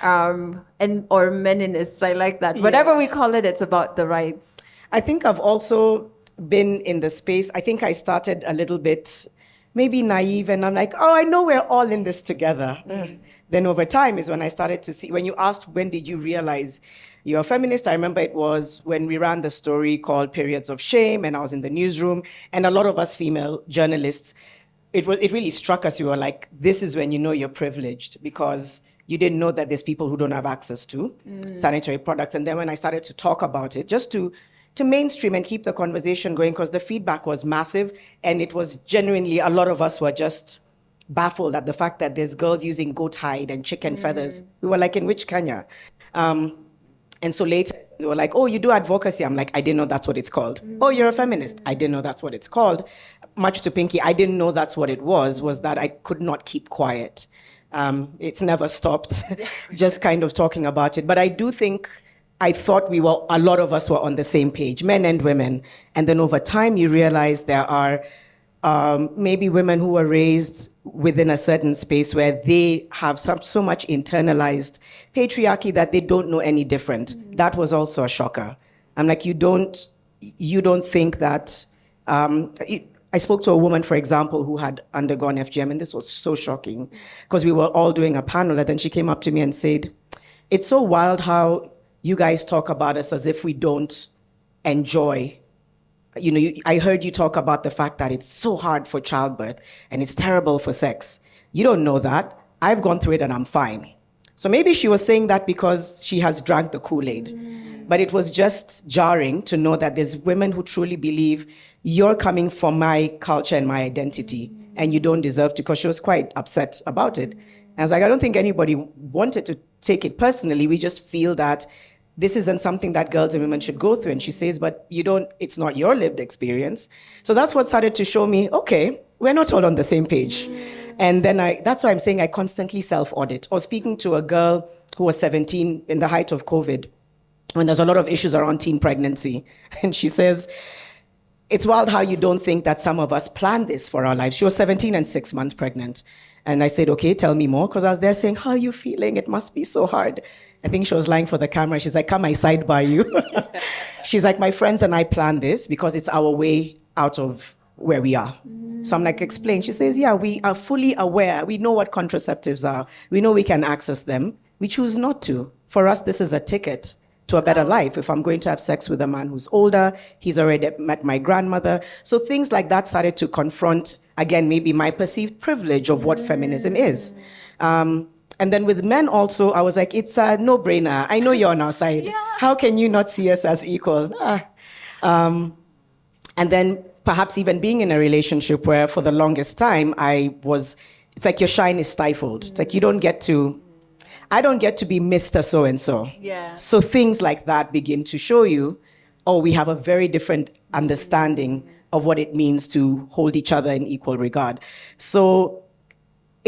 and or meninists. I like that. Whatever we call it, it's about the rights. I think I've also been in the space. I think I started a little bit maybe naive, and I'm like, oh, I know we're all in this together. Then over time is when I started to see, when you asked, when did you realize you're a feminist? I remember it was when we ran the story called Periods of Shame, and I was in the newsroom, and a lot of us female journalists, it really struck us. You were like, this is when you know you're privileged, because you didn't know that there's people who don't have access to sanitary products. And then when I started to talk about it, just to mainstream and keep the conversation going, because the feedback was massive, and it was genuinely, a lot of us were just baffled at the fact that there's girls using goat hide and chicken feathers. We were like, in which Kenya? And so later, they were like, oh, you do advocacy. I'm like, I didn't know that's what it's called. Oh, you're a feminist. I didn't know that's what it's called. Much to Pinky, I didn't know that's what it was that I could not keep quiet. It's never stopped, just kind of talking about it. But I do think, I thought a lot of us were on the same page, men and women. And then over time, you realize there are maybe women who were raised within a certain space where they have so much internalized patriarchy that they don't know any different. That was also a shocker. I'm like, you don't think that I spoke to a woman, for example, who had undergone FGM, and this was so shocking because we were all doing a panel, and then she came up to me and said, "It's so wild how you guys talk about us as if we don't enjoy. I heard you talk about the fact that it's so hard for childbirth and it's terrible for sex. You don't know that. I've gone through it and I'm fine." So maybe she was saying that because she has drank the Kool-Aid. But it was just jarring to know that there's women who truly believe you're coming from my culture and my identity and you don't deserve to, because she was quite upset about it. And I was like, I don't think anybody wanted to take it personally. We just feel that this isn't something that girls and women should go through. And she says, but it's not your lived experience. So that's what started to show me, okay, we're not all on the same page. And then that's why I'm saying I constantly self-audit. I was speaking to a girl who was 17 in the height of COVID, when there's a lot of issues around teen pregnancy. And she says, it's wild how you don't think that some of us plan this for our lives. She was 17 and 6 months pregnant. And I said, okay, tell me more. Because I was there saying, how are you feeling? It must be so hard. I think she was lying for the camera. She's like, come, I sidebar you. She's like, my friends and I plan this because it's our way out of where we are. So I'm like, explain. She says, yeah, we are fully aware. We know what contraceptives are. We know we can access them. We choose not to. For us, this is a ticket to a better life. If I'm going to have sex with a man who's older, he's already met my grandmother. So things like that started to confront, again, maybe my perceived privilege of what feminism is. And then with men also, I was like, it's a no-brainer. I know you're on our side. Yeah. How can you not see us as equal? And then perhaps even being in a relationship where for the longest time it's like your shine is stifled. It's like I don't get to be Mr. So-and-so. Yeah. So things like that begin to show you, we have a very different understanding of what it means to hold each other in equal regard. So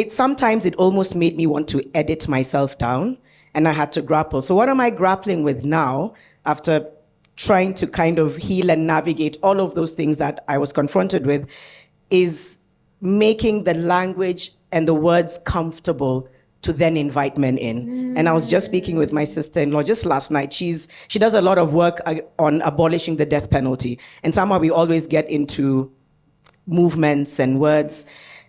sometimes it almost made me want to edit myself down, and I had to grapple. So what am I grappling with now after trying to kind of heal and navigate all of those things that I was confronted with, is making the language and the words comfortable to then invite men in. And I was just speaking with my sister-in-law just last night. She does a lot of work on abolishing the death penalty. And somehow we always get into movements and words.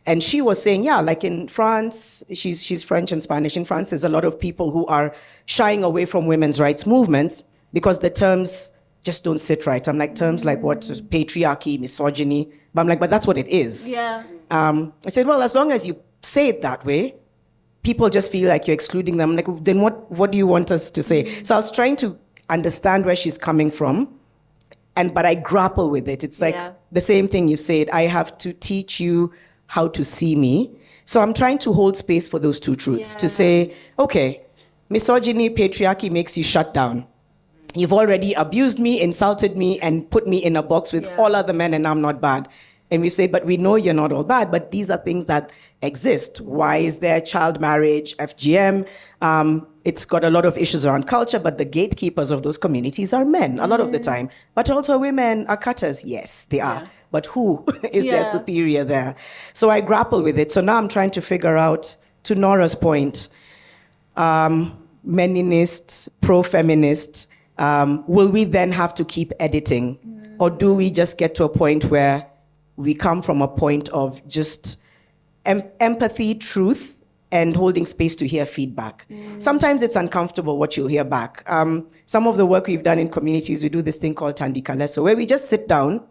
And she was saying, yeah, like in France, she's French and Spanish. In France, there's a lot of people who are shying away from women's rights movements because the terms just don't sit right. I'm like, terms like what? Patriarchy, misogyny. But I'm like, but that's what it is. Yeah. I said, well, as long as you say it that way, people just feel like you're excluding them. Like, then what do you want us to say? So I was trying to understand where she's coming from, but I grapple with it. It's like the same thing you said. I have to teach you how to see me. So I'm trying to hold space for those two truths, to say, okay, misogyny, patriarchy makes you shut down. You've already abused me, insulted me, and put me in a box with all other men, and I'm not bad. And we say, but we know you're not all bad, but these are things that exist. Why is there child marriage, FGM? It's got a lot of issues around culture, but the gatekeepers of those communities are men a lot of the time. But also women are cutters. Yes, they are. But who is their superior there? So I grapple with it. So now I'm trying to figure out, to Norah's point, meninist, pro-feminist, will we then have to keep editing? Or do we just get to a point where we come from a point of just empathy, truth, and holding space to hear feedback? Sometimes it's uncomfortable what you'll hear back. Some of the work we've done in communities, we do this thing called Tandikaleso, where we just sit down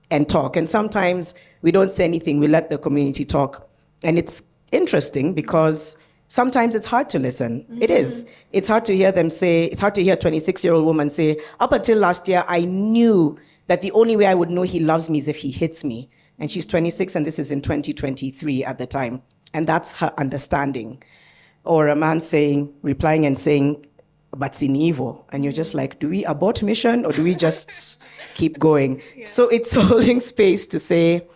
and talk. And sometimes we don't say anything, we let the community talk. And it's interesting because sometimes it's hard to listen. It is. It's hard to hear them say, it's hard to hear a 26-year-old woman say, up until last year, I knew that the only way I would know he loves me is if he hits me. And she's 26, and this is in 2023 at the time. And that's her understanding. Or a man replying and saying, but sin evil. And you're just like, do we abort mission or do we just keep going? So it's holding space to say,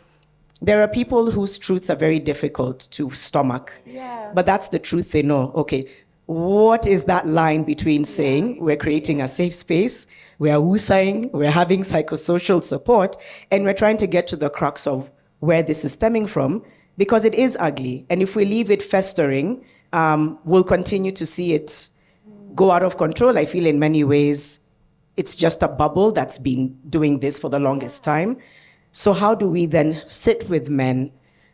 there are people whose truths are very difficult to stomach. But that's the truth they know. Okay, what is that line between saying we're creating a safe space, we're woosaying, we're having psychosocial support, and we're trying to get to the crux of where this is stemming from, because it is ugly. And if we leave it festering, we'll continue to see it go out of control. I feel in many ways it's just a bubble that's been doing this for the longest time. So how do we then sit with men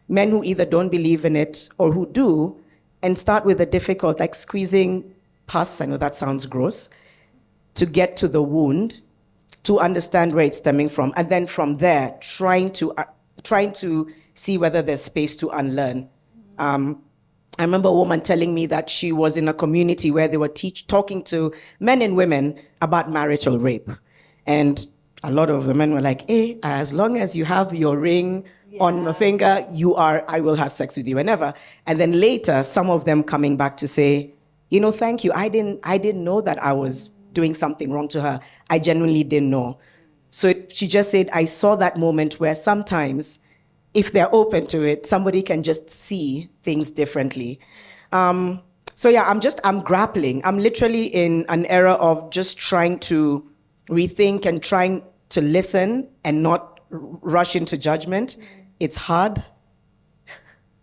who either don't believe in it or who do, and start with the difficult, like squeezing pus, I know that sounds gross, to get to the wound, to understand where it's stemming from, and then from there, trying to see whether there's space to unlearn. I remember a woman telling me that she was in a community where they were talking to men and women about marital rape. And a lot of the men were like, hey, as long as you have your ring on my finger, I will have sex with you whenever. And then later, some of them coming back to say, thank you. I didn't know that I was doing something wrong to her. I genuinely didn't know. So she just said, I saw that moment where sometimes, if they're open to it, somebody can just see things differently. So yeah, I'm grappling. I'm literally in an era of just trying to rethink and trying to listen and not rush into judgment. It's hard.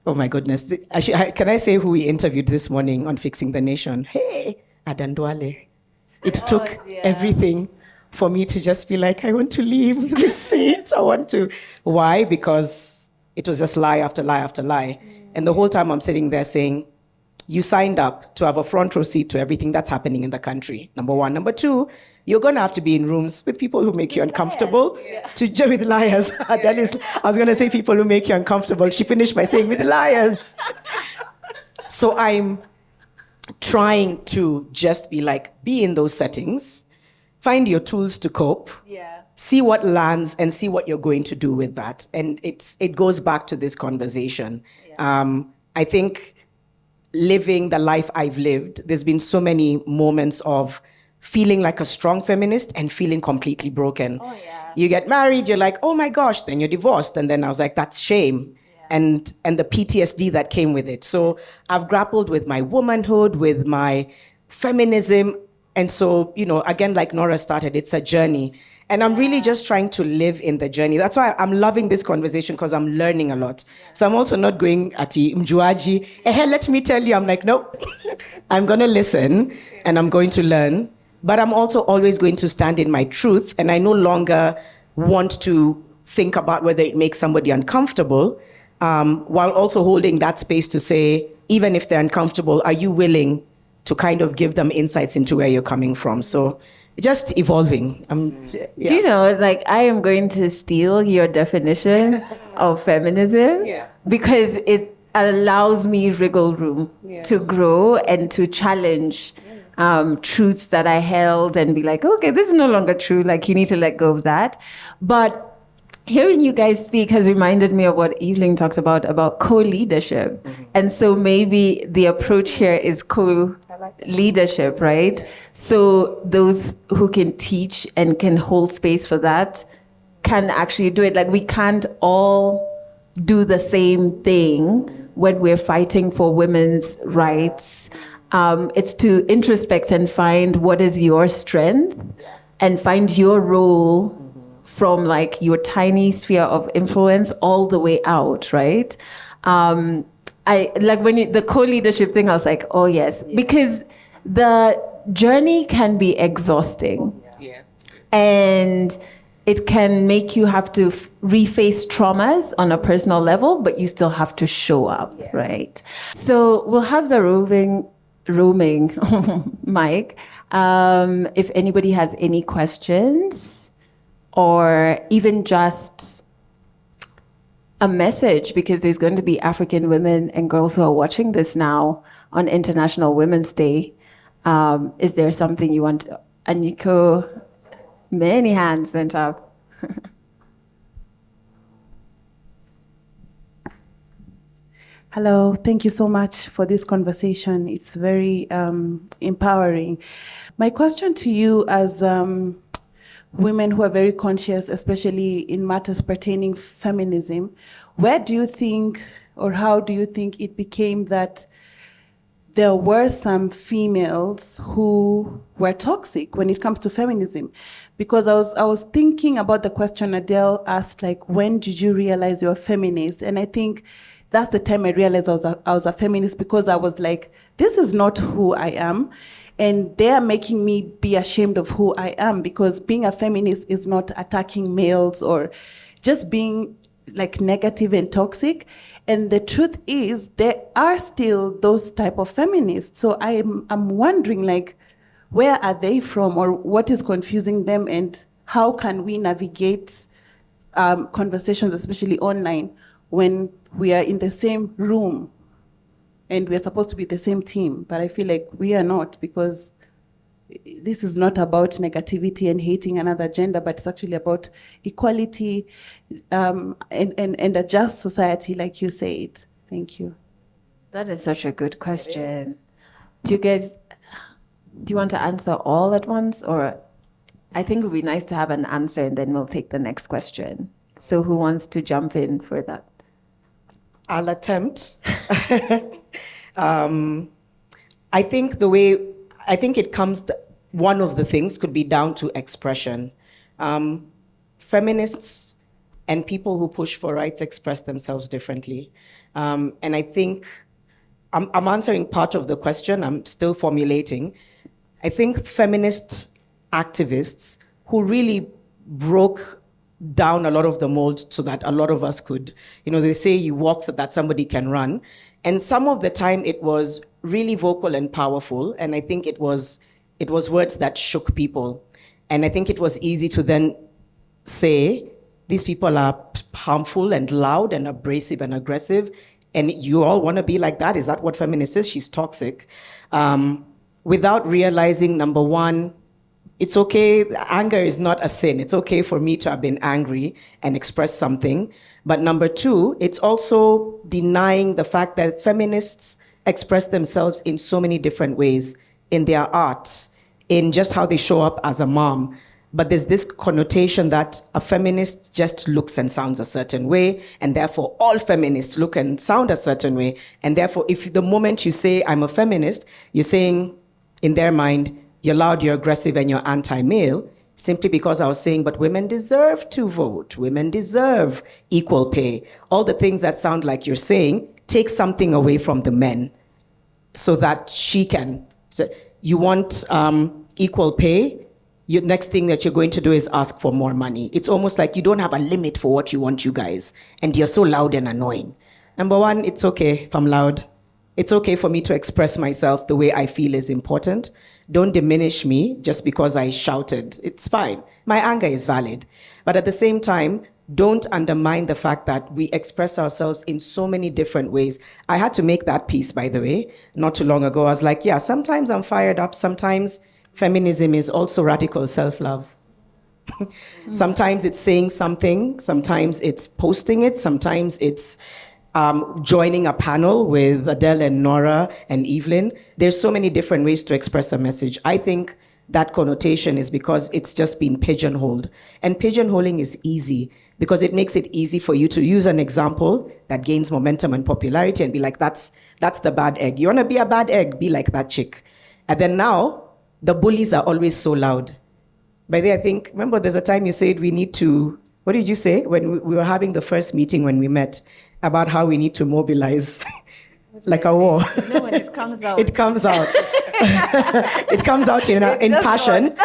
Oh my goodness. Actually, can I say who we interviewed this morning on Fixing the Nation? Hey, Adandwale. It took everything for me to just be like, I want to leave this seat. Why? Because it was just lie after lie after lie. And the whole time I'm sitting there saying, you signed up to have a front row seat to everything that's happening in the country, number one. Number two, you're going to have to be in rooms with people who make you uncomfortable. With liars. I was going to say people who make you uncomfortable. She finished by saying with liars. So I'm trying to just be in those settings, find your tools to cope, see what lands and see what you're going to do with that. And it goes back to this conversation. I think living the life I've lived, there's been so many moments of feeling like a strong feminist and feeling completely broken. You get married, you're like, oh my gosh, then you're divorced. And then I was like, that's shame. And the PTSD that came with it. So I've grappled with my womanhood, with my feminism. And so, again, like Norah started, it's a journey. And I'm really just trying to live in the journey. That's why I'm loving this conversation, because I'm learning a lot. So I'm also not going at Mjuaji, let me tell you. I'm like, nope, I'm going to listen and I'm going to learn. But I'm also always going to stand in my truth. And I no longer want to think about whether it makes somebody uncomfortable, while also holding that space to say, even if they're uncomfortable, are you willing to kind of give them insights into where you're coming from? So just evolving. Do you know, I am going to steal your definition of feminism because it allows me wriggle room to grow and to challenge truths that I held and be like, okay, this is no longer true. You need to let go of that. But hearing you guys speak has reminded me of what Evelyne talked about co-leadership. And so maybe the approach here is co-leadership, right? So those who can teach and can hold space for that can actually do it. We can't all do the same thing when we're fighting for women's rights. It's to introspect and find what is your strength and find your role from your tiny sphere of influence all the way out, right? When the co-leadership thing, I was like, oh yes, because the journey can be exhausting. And it can make you have to reface traumas on a personal level, but you still have to show up, right? So we'll have the roaming mic. If anybody has any questions, or even just a message, because there's going to be African women and girls who are watching this now on International Women's Day. Is there something you want? Aniko, many hands went up. Hello, thank you so much for this conversation. It's very empowering. My question to you as women who are very conscious, especially in matters pertaining feminism, where do you think, or how do you think it became that there were some females who were toxic when it comes to feminism? Because I was thinking about the question Adele asked, when did you realize you're a feminist? And I think that's the time I realized I was a feminist, because I was like, this is not who I am. And they are making me be ashamed of who I am, because being a feminist is not attacking males or just being like negative and toxic. And the truth is, there are still those type of feminists. So I'm wondering, like, where are they from, or what is confusing them, and how can we navigate conversations, especially online, when we are in the same room and we're supposed to be the same team, but I feel like we are not, because this is not about negativity and hating another gender, but it's actually about equality and a just society, like you said. Thank you. That is such a good question. Do you want to answer all at once, or I think it would be nice to have an answer and then we'll take the next question. So who wants to jump in for that? I'll attempt. I think it comes to, one of the things could be down to expression. Feminists and people who push for rights express themselves differently. And I think I'm answering part of the question, I'm still formulating. I think feminist activists who really broke down a lot of the mold so that a lot of us could, they say you walk so that somebody can run. And some of the time it was really vocal and powerful. And I think it was words that shook people. And I think it was easy to then say, these people are harmful and loud and abrasive and aggressive. And you all want to be like that? Is that what feminist is? She's toxic. Without realizing, number one, it's okay, anger is not a sin. It's okay for me to have been angry and express something. But number two, it's also denying the fact that feminists express themselves in so many different ways, in their art, in just how they show up as a mom. But there's this connotation that a feminist just looks and sounds a certain way, and therefore all feminists look and sound a certain way. And therefore, if the moment you say, I'm a feminist, you're saying, in their mind, you're loud, you're aggressive, and you're anti-male, simply because I was saying, but women deserve to vote, women deserve equal pay. All the things that sound like you're saying, take something away from the men so that she can. So you want equal pay, next thing that you're going to do is ask for more money. It's almost like you don't have a limit for what you want, you guys, and you're so loud and annoying. Number one, it's okay if I'm loud. It's okay for me to express myself the way I feel is important. Don't diminish me just because I shouted. It's fine. My anger is valid. But at the same time, don't undermine the fact that we express ourselves in so many different ways. I had to make that piece, by the way, not too long ago. I was like, yeah, sometimes I'm fired up. Sometimes feminism is also radical self-love. Sometimes it's saying something. Sometimes it's posting it. Sometimes it's joining a panel with Adele and Norah and Evelyne. There's so many different ways to express a message. I think that connotation is because it's just been pigeonholed. And pigeonholing is easy because it makes it easy for you to use an example that gains momentum and popularity and be like, that's the bad egg. You want to be a bad egg? Be like that chick. And then now, the bullies are always so loud. By the way, I think, remember there's a time you said we need to, what did you say? When we were having the first meeting when we met, about how we need to mobilize like a war. No, when it comes out. It comes out. It comes out in passion.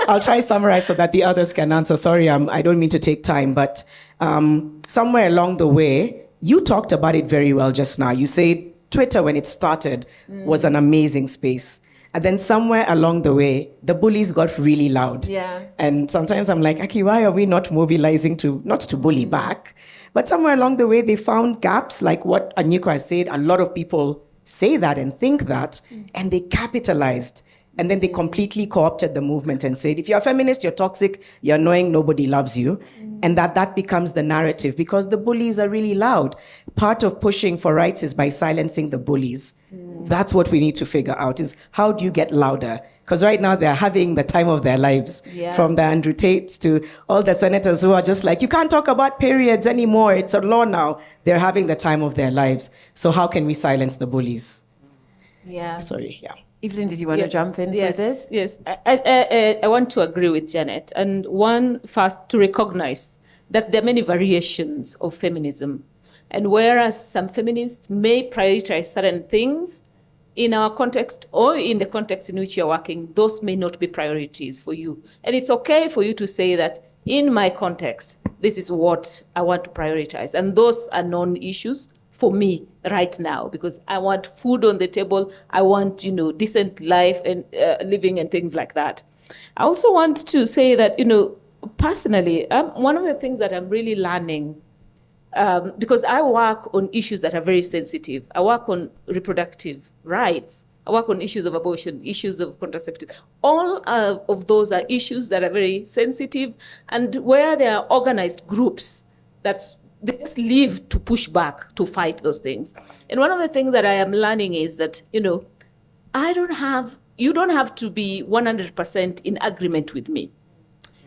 I'll try to summarize so that the others can answer. Sorry, I don't mean to take time, but somewhere along the way, you talked about it very well just now. You said Twitter, when it started, was an amazing space. And then somewhere along the way, the bullies got really loud. Yeah. And sometimes I'm like, Aki, why are we not mobilizing not to bully back? But somewhere along the way, they found gaps, like what Anyiko has said. A lot of people say that and think that, and they capitalized. And then they completely co-opted the movement and said, if you're a feminist, you're toxic, you're annoying, nobody loves you. And that becomes the narrative because the bullies are really loud. Part of pushing for rights is by silencing the bullies. That's what we need to figure out is how do you get louder? Because right now they're having the time of their lives, from the Andrew Tates to all the senators who are just like, you can't talk about periods anymore. It's a law now. They're having the time of their lives. So how can we silence the bullies? Yeah. Sorry, yeah. Evelyne, did you want to jump in for this? Yes, I want to agree with Janet. And one, first, to recognize that there are many variations of feminism. And whereas some feminists may prioritize certain things in our context or in the context in which you're working, those may not be priorities for you. And it's okay for you to say that in my context, this is what I want to prioritize. And those are non-issues for me right now, because I want food on the table. I want, decent life and living and things like that. I also want to say that, personally, one of the things that I'm really learning, because I work on issues that are very sensitive. I work on reproductive rights. I work on issues of abortion, issues of contraceptive. All of those are issues that are very sensitive, and where there are organized groups that they just live to push back, to fight those things. And one of the things that I am learning is that, you don't have to be 100% in agreement with me.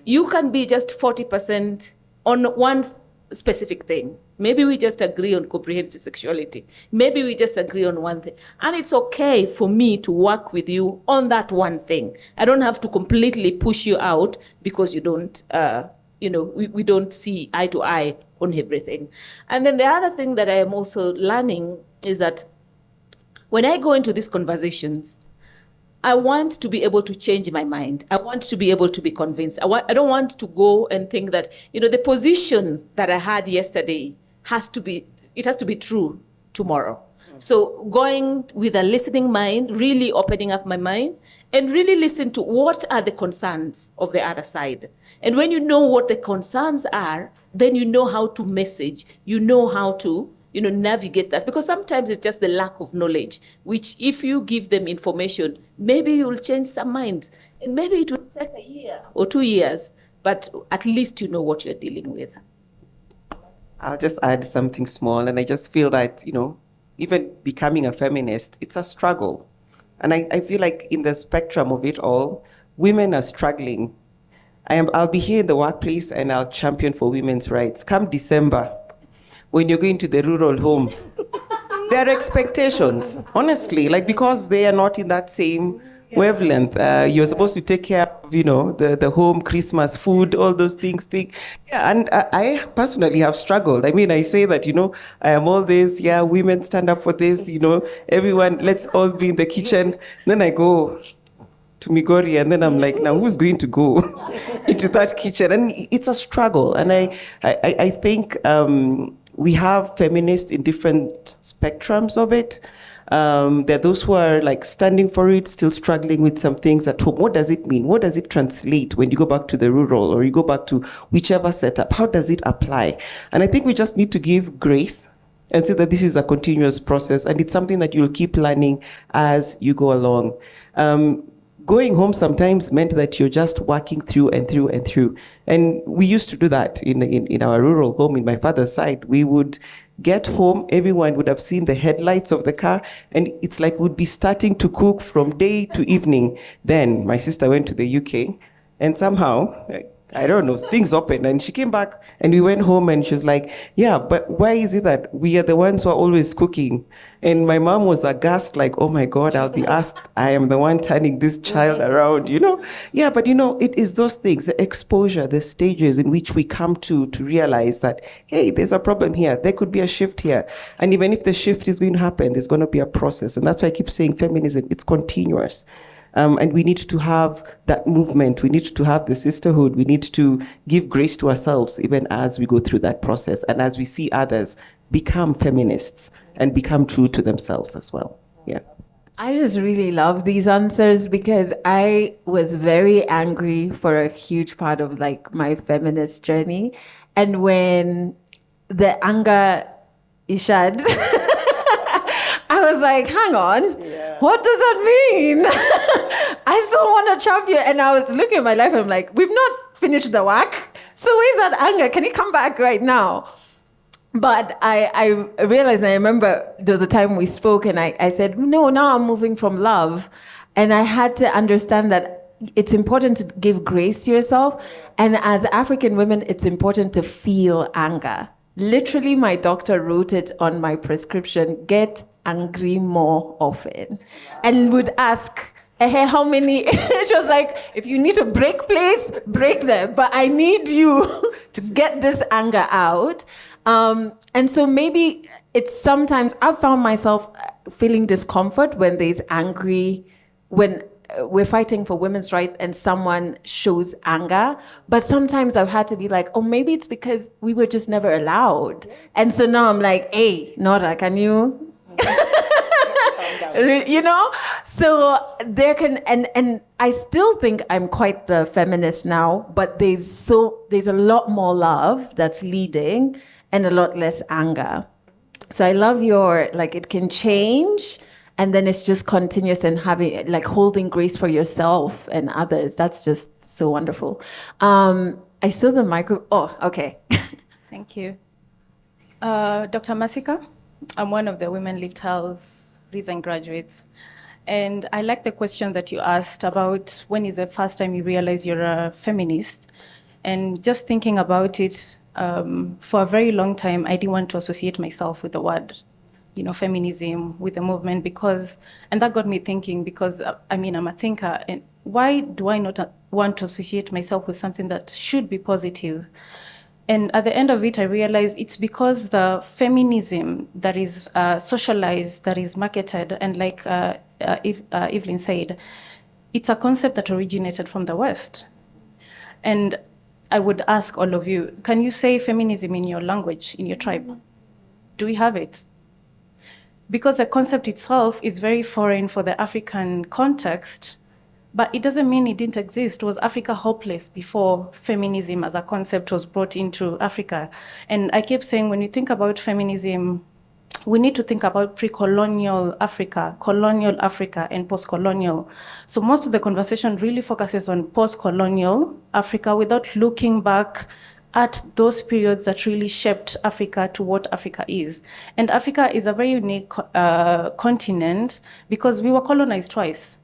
You can be just 40% on one specific thing. Maybe we just agree on comprehensive sexuality. Maybe we just agree on one thing. And it's okay for me to work with you on that one thing. I don't have to completely push you out because you don't, we don't see eye to eye on everything. And then the other thing that I am also learning is that when I go into these conversations, I want to be able to change my mind. I want to be able to be convinced. I don't want to go and think that, the position that I had yesterday has to be true tomorrow. So going with a listening mind, really opening up my mind, and really listen to what are the concerns of the other side. And when you know what the concerns are, then you know how to message, you know how to navigate that, because sometimes it's just the lack of knowledge, which if you give them information, maybe you'll change some minds, and maybe it will take a year or 2 years, but at least you know what you're dealing with. I'll just add something small, and I just feel that, even becoming a feminist, it's a struggle. And I feel like in the spectrum of it all, women are struggling. I'll be here in the workplace and I'll champion for women's rights. Come December, when you're going to the rural home, there are expectations, honestly, because they are not in that same wavelength. You're supposed to take care of, the home, Christmas food, all those things. Yeah, and I personally have struggled. I say that, I am all this, women stand up for this, everyone, let's all be in the kitchen. Then I go to Migori, and then I'm like, now who's going to go into that kitchen? And it's a struggle. And I think we have feminists in different spectrums of it. There are those who are standing for it, still struggling with some things at home. What does it mean? What does it translate when you go back to the rural or you go back to whichever setup? How does it apply? And I think we just need to give grace and say that this is a continuous process, and it's something that you'll keep learning as you go along. Going home sometimes meant that you're just working through and through and through. And we used to do that in our rural home, in my father's side. We would get home, everyone would have seen the headlights of the car, and it's like we'd be starting to cook from day to evening. Then my sister went to the UK, and somehow, I don't know, things opened, and she came back, and we went home, and she was like, yeah, but why is it that we are the ones who are always cooking? And my mom was aghast, like, oh my God, I'll be asked, I am the one turning this child around, Yeah, but it is those things, the exposure, the stages in which we come to realize that, hey, there's a problem here, there could be a shift here. And even if the shift is going to happen, there's going to be a process. And that's why I keep saying feminism, it's continuous. And we need to have that movement. We need to have the sisterhood. We need to give grace to ourselves even as we go through that process and as we see others become feminists and become true to themselves as well. Yeah. I just really love these answers because I was very angry for a huge part of my feminist journey. And when the anger issued, I was like, hang on, what does that mean? I still want a champion. And I was looking at my life and I'm like, we've not finished the work. So where's that anger? Can you come back right now? But I realized, and I remember there was a time we spoke and I said, no, now I'm moving from love. And I had to understand that it's important to give grace to yourself. And as African women, it's important to feel anger. Literally, my doctor wrote it on my prescription, get angry more often. And would ask, hey, how many? She was like, if you need to break plates, break them. But I need you to get this anger out. And so maybe it's sometimes I've found myself feeling discomfort when there's angry, when we're fighting for women's rights and someone shows anger, but sometimes I've had to be like, oh, maybe it's because we were just never allowed. And so now I'm like, hey, Norah, can you? You know? So there can, and I still think I'm quite the feminist now, but there's a lot more love that's leading and a lot less anger. So I love your, like, it can change, and then it's just continuous and having, like, holding grace for yourself and others. That's just so wonderful. I saw the micro. Oh, okay. Thank you. Dr. Masika, I'm one of the WomenLift Health recent graduates. And I like the question that you asked about when is the first time you realize you're a feminist. And just thinking about it, for a very long time, I didn't want to associate myself with the word, feminism, with the movement, and that got me thinking, because I'm a thinker, and why do I not want to associate myself with something that should be positive? And at the end of it, I realized it's because the feminism that is socialized, that is marketed, and like Evelyne said, it's a concept that originated from the West. And I would ask all of you, can you say feminism in your language, in your tribe? Do we have it? Because the concept itself is very foreign for the African context, but it doesn't mean it didn't exist. Was Africa hopeless before feminism as a concept was brought into Africa? And I keep saying, when you think about feminism, we need to think about pre-colonial Africa, colonial Africa, and post-colonial. So most of the conversation really focuses on post-colonial Africa without looking back at those periods that really shaped Africa to what Africa is. And Africa is a very unique continent because we were colonized twice,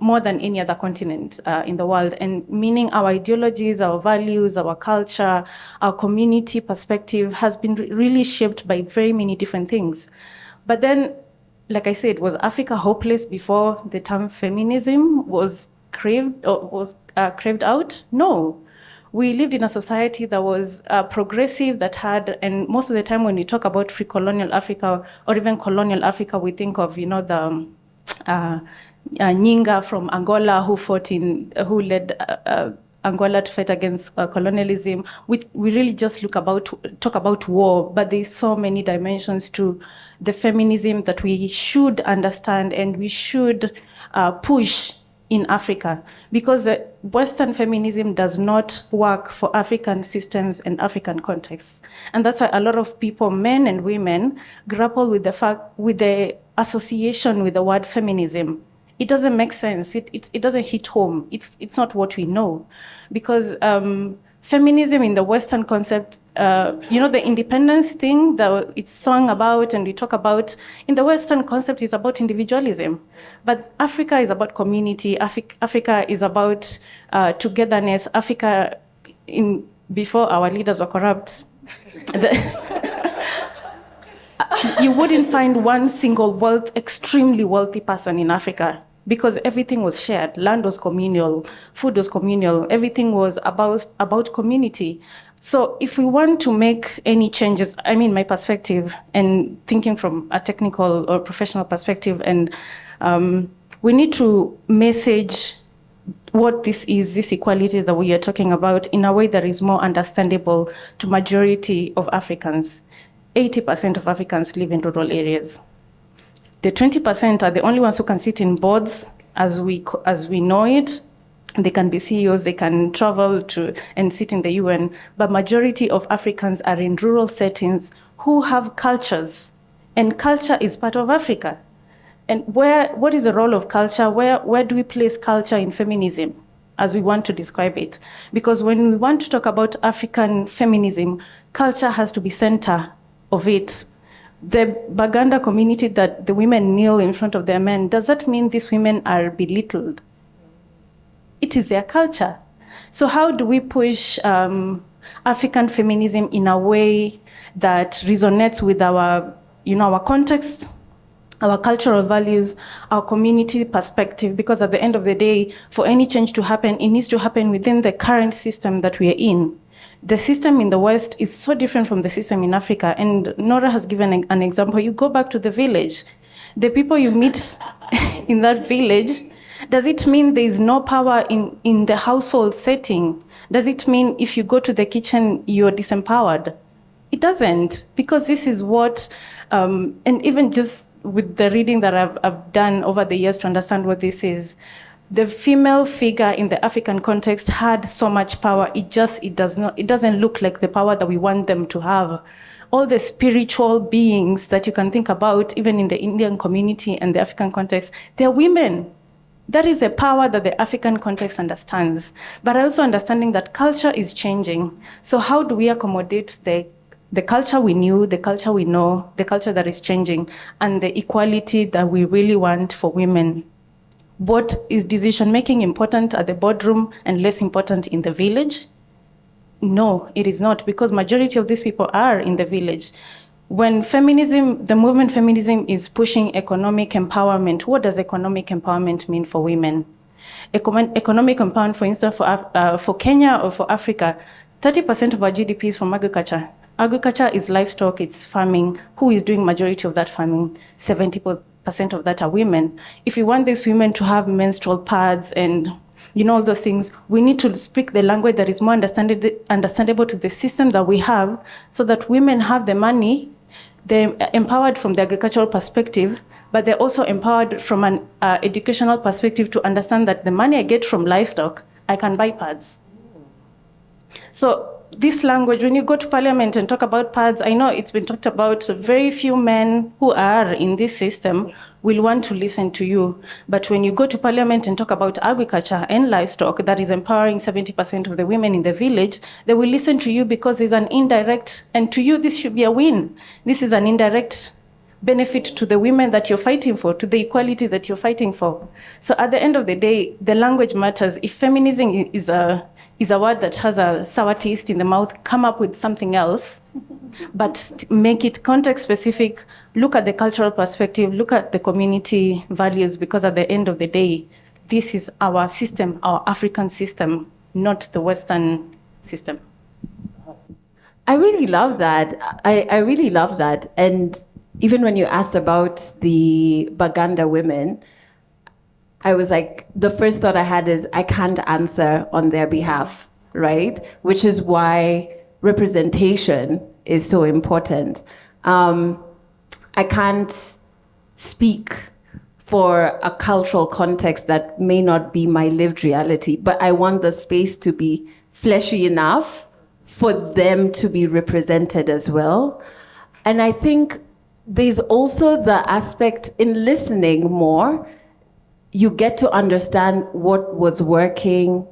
more than any other continent in the world, and meaning our ideologies, our values, our culture, our community perspective has been really shaped by very many different things. But then, like I said, was Africa hopeless before the term feminism was craved out? No. We lived in a society that was progressive, that had, and most of the time when we talk about pre-colonial Africa or even colonial Africa, we think of, the Nyinga from Angola who led Angola to fight against colonialism. We really just talk about war, but there's so many dimensions to the feminism that we should understand and we should push in Africa, because Western feminism does not work for African systems and African contexts. And that's why a lot of people, men and women, grapple with the association with the word feminism. It doesn't make sense. It doesn't hit home. It's not what we know, because feminism in the Western concept, the independence thing that it's sung about and we talk about in the Western concept is about individualism, but Africa is about community. Africa is about togetherness. Africa, before our leaders were corrupt, you wouldn't find one single extremely wealthy person in Africa, because everything was shared. Land was communal, food was communal, everything was about community. So if we want to make any changes, my perspective, and thinking from a technical or professional perspective, and we need to message what this equality that we are talking about in a way that is more understandable to majority of Africans. 80% of Africans live in rural areas. The 20% are the only ones who can sit in boards as we know it. They can be CEOs, they can travel to and sit in the UN, but majority of Africans are in rural settings who have cultures, and culture is part of Africa. And what is the role of culture? Where do we place culture in feminism, as we want to describe it? Because when we want to talk about African feminism, culture has to be center of it. The Baganda community that the women kneel in front of their men, does that mean these women are belittled? It is their culture. So how do we push African feminism in a way that resonates with our context, our cultural values, our community perspective? Because at the end of the day, for any change to happen, it needs to happen within the current system that we are in. The system in the West is so different from the system in Africa. And Norah has given an example. You go back to the village. The people you meet in that village, Does it mean there is no power in the household setting? Does it mean if you go to the kitchen, you're disempowered? It doesn't, because this is what, and even just with the reading that I've done over the years to understand what this is, the female figure in the African context had so much power. It doesn't look like the power that we want them to have. All the spiritual beings that you can think about, even in the Indian community and the African context, they're women. That is a power that the African context understands. But also understanding that culture is changing. So how do we accommodate the culture we knew, the culture we know, the culture that is changing, and the equality that we really want for women? What is decision-making important at the boardroom and less important in the village? No, it is not, because majority of these people are in the village. When feminism, the movement feminism is pushing economic empowerment, what does economic empowerment mean for women? Economic empowerment, for instance, for Kenya or for Africa, 30% of our GDP is from agriculture. Agriculture is livestock, it's farming. Who is doing majority of that farming? 70% of that are women. If we want these women to have menstrual pads and all those things, we need to speak the language that is more understandable to the system that we have, so that women have the money. They're empowered from the agricultural perspective, but they're also empowered from an educational perspective to understand that the money I get from livestock, I can buy pads. So this language, when you go to parliament and talk about pads, I know it's been talked about, very few men who are in this system will want to listen to you. But when you go to parliament and talk about agriculture and livestock that is empowering 70% of the women in the village, they will listen to you because there's an indirect, and to you this should be a win. This is an indirect benefit to the women that you're fighting for, to the equality that you're fighting for. So at the end of the day, the language matters. If feminism is a word that has a sour taste in the mouth, come up with something else, but make it context specific. Look at the cultural perspective, look at the community values, because at the end of the day, this is our system, our African system, not the Western system. I really love that. I really love that. And even when you asked about the Baganda women, I was like, the first thought I had is, I can't answer on their behalf, right? Which is why representation is so important. I can't speak for a cultural context that may not be my lived reality, but I want the space to be fleshy enough for them to be represented as well. And I think there's also the aspect in listening more, you get to understand what was working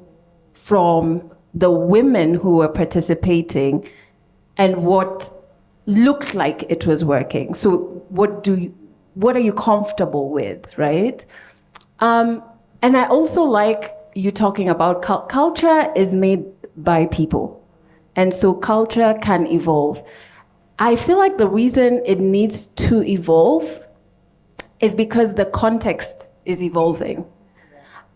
from the women who were participating and what looked like it was working. So what are you comfortable with, right? And I also like you talking about culture is made by people. And so culture can evolve. I feel like the reason it needs to evolve is because the context is evolving.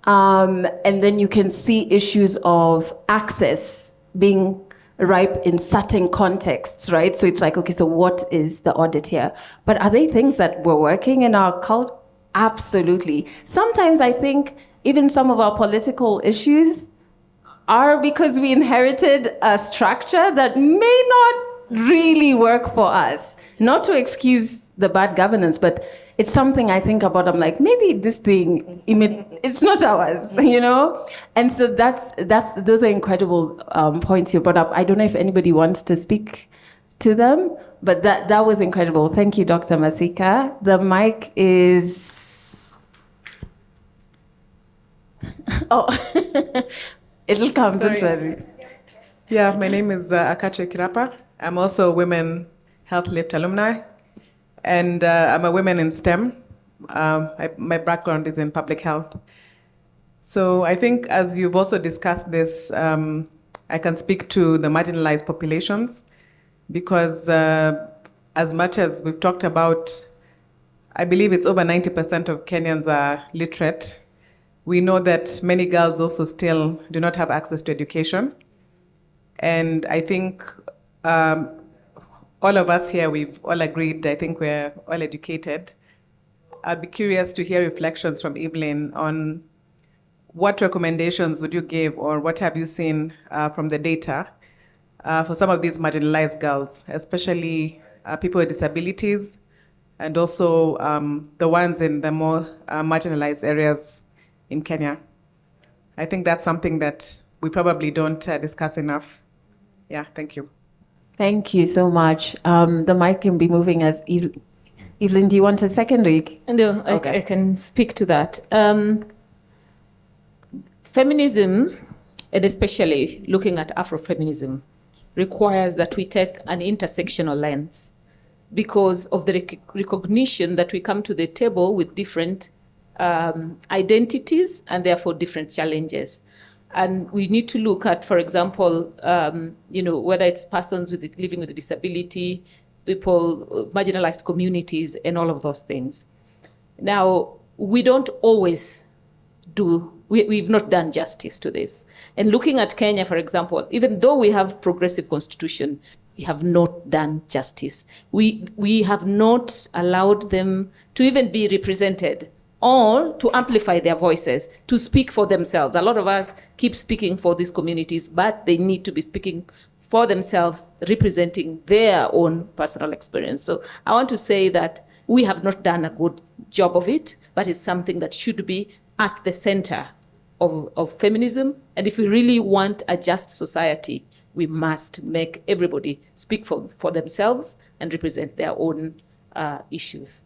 And then you can see issues of access being ripe in certain contexts, right? So it's like, okay, so what is the audit here? But are they things that were working in our culture? Absolutely. Sometimes I think even some of our political issues are because we inherited a structure that may not really work for us. Not to excuse the bad governance, but it's something I think about. I'm like, maybe this thing, it's not ours, And so those are incredible points you brought up. I don't know if anybody wants to speak to them, but that was incredible. Thank you, Dr. Masika. The mic is... Oh, it'll come, don't worry. Yeah, my name is Akache Kirapa. I'm also a WomenLift Health alumni. And I'm a woman in STEM. My background is in public health. So I think as you've also discussed this, I can speak to the marginalized populations because as much as we've talked about, I believe it's over 90% of Kenyans are literate. We know that many girls also still do not have access to education. And I think all of us here, we've all agreed, I think we're all educated. I'd be curious to hear reflections from Evelyne on what recommendations would you give, or what have you seen from the data for some of these marginalized girls, especially people with disabilities, and also the ones in the more marginalized areas in Kenya? I think that's something that we probably don't discuss enough. Yeah, thank you. Thank you so much. The mic can be moving as Evelyne, do you want a second? Or you... No, Okay. I can speak to that. Feminism, and especially looking at Afrofeminism, requires that we take an intersectional lens because of the recognition that we come to the table with different identities and therefore different challenges. And we need to look at, for example, whether it's persons living with a disability, people, marginalized communities, and all of those things. Now, we don't always we've not done justice to this. And looking at Kenya, for example, even though we have progressive constitution, we have not done justice. We have not allowed them to even be represented or to amplify their voices, to speak for themselves. A lot of us keep speaking for these communities, but they need to be speaking for themselves, representing their own personal experience. So I want to say that we have not done a good job of it, but it's something that should be at the center of feminism. And if we really want a just society, we must make everybody speak for themselves and represent their own issues.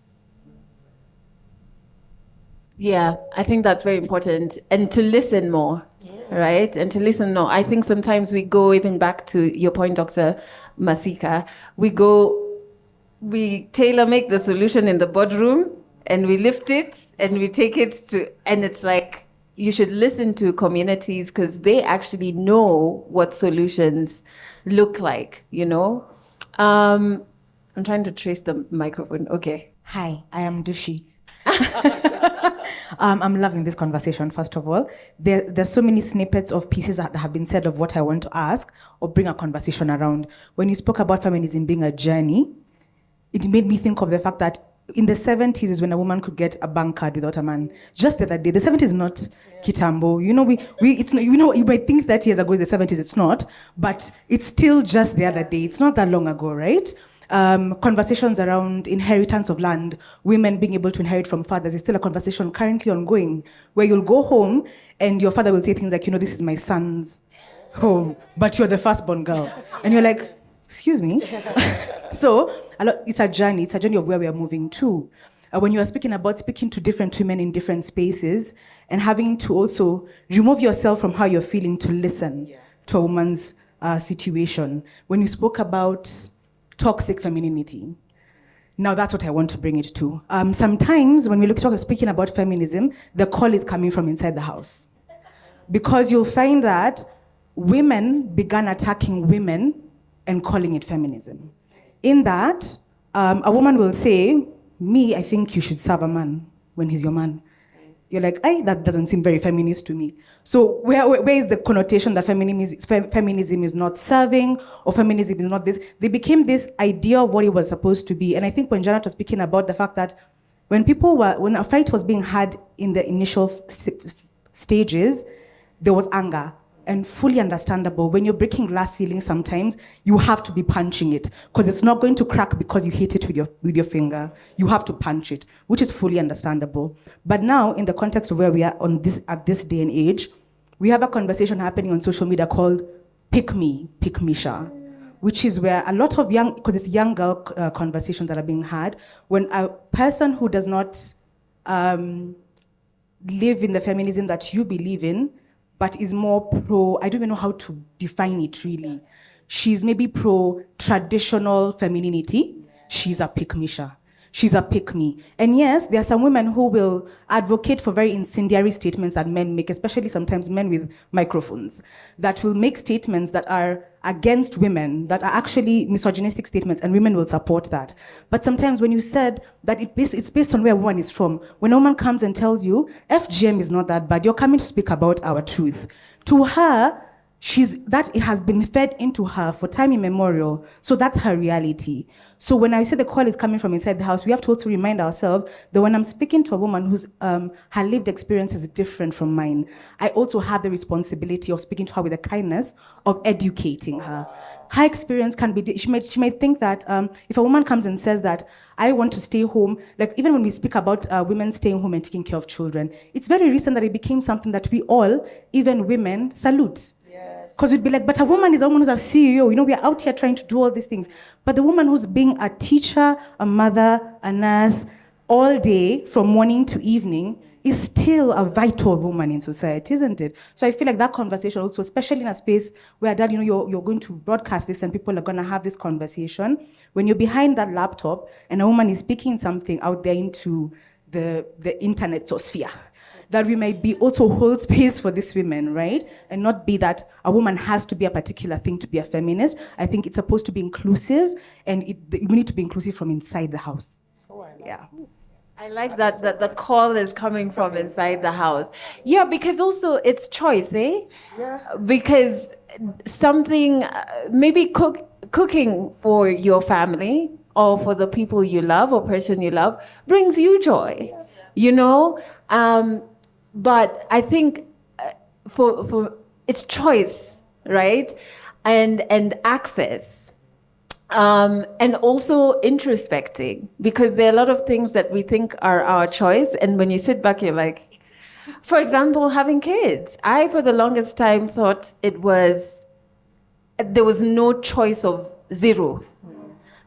Yeah, I think that's very important. And to listen more, right? And to listen more. I think sometimes we go even back to your point, Dr. Masika, we tailor-make the solution in the boardroom and we lift it and we take it to, and it's like, you should listen to communities because they actually know what solutions look like, I'm trying to trace the microphone. Okay. Hi, I am Dushi. I'm loving this conversation, first of all. There's so many snippets of pieces that have been said of what I want to ask or bring a conversation around. When you spoke about feminism being a journey, it made me think of the fact that in the 70s is when a woman could get a bank card without a man. Just the other day, the 70s is not Kitambo. It's not, you might think 30 years ago is the 70s, it's not, but it's still just the other day. It's not that long ago, right? Conversations around inheritance of land, women being able to inherit from fathers is still a conversation currently ongoing, where you'll go home and your father will say things like, this is my son's home, but you're the firstborn girl. And you're like, excuse me? So it's a journey of where we are moving to. When you are speaking to different women in different spaces and having to also remove yourself from how you're feeling to listen to a woman's situation. When you spoke about toxic femininity, now that's what I want to bring it to. Sometimes when we speaking about feminism, the call is coming from inside the house. Because you'll find that women began attacking women and calling it feminism. In that, a woman will say, I think you should serve a man when he's your man. You're like, that doesn't seem very feminist to me. So where is the connotation that feminism is not serving or feminism is not this? They became this idea of what it was supposed to be. And I think when Janet was speaking about the fact that when a fight was being had in the initial stages, there was anger. And fully understandable. When you're breaking glass ceilings, sometimes you have to be punching it because it's not going to crack because you hit it with your finger. You have to punch it, which is fully understandable. But now, in the context of where we are at this day and age, we have a conversation happening on social media called "Pick Me, Pick Misha," which is where a lot of because it's young girl conversations that are being had. When a person who does not live in the feminism that you believe in, but is more I don't even know how to define it really. She's maybe pro-traditional femininity. She's a pick-misha. She's a pick-me. And yes, there are some women who will advocate for very incendiary statements that men make, especially sometimes men with microphones, that will make statements that are against women, that are actually misogynistic statements, and women will support that. But sometimes when you said that it's based on where a woman is from, when a woman comes and tells you, FGM is not that bad, you're coming to speak about our truth. To her, it has been fed into her for time immemorial. So that's her reality. So when I say the call is coming from inside the house, we have to also remind ourselves that when I'm speaking to a woman whose her lived experience is different from mine, I also have the responsibility of speaking to her with the kindness of educating her. Her experience can be, she might think that if a woman comes and says that, I want to stay home, like even when we speak about women staying home and taking care of children, it's very recent that it became something that we all, even women, salute. Because we'd be like, but a woman is a woman who's a CEO. We are out here trying to do all these things. But the woman who's being a teacher, a mother, a nurse, all day, from morning to evening, is still a vital woman in society, isn't it? So I feel like that conversation also, especially in a space where, Dad, you're going to broadcast this and people are going to have this conversation. When you're behind that laptop and a woman is speaking something out there into the internet sphere, that we might be also hold space for these women, right? And not be that a woman has to be a particular thing to be a feminist. I think it's supposed to be inclusive, and we need to be inclusive from inside the house. Yeah. I like that the call is coming from inside the house. Yeah, because also it's choice, eh? Yeah. Because something, maybe cooking for your family or for the people you love or person you love brings you joy, But I think for it's choice, right? And access. And also introspecting, because there are a lot of things that we think are our choice, and when you sit back, you're like, for example, having kids. I, for the longest time, thought there was no choice of 0.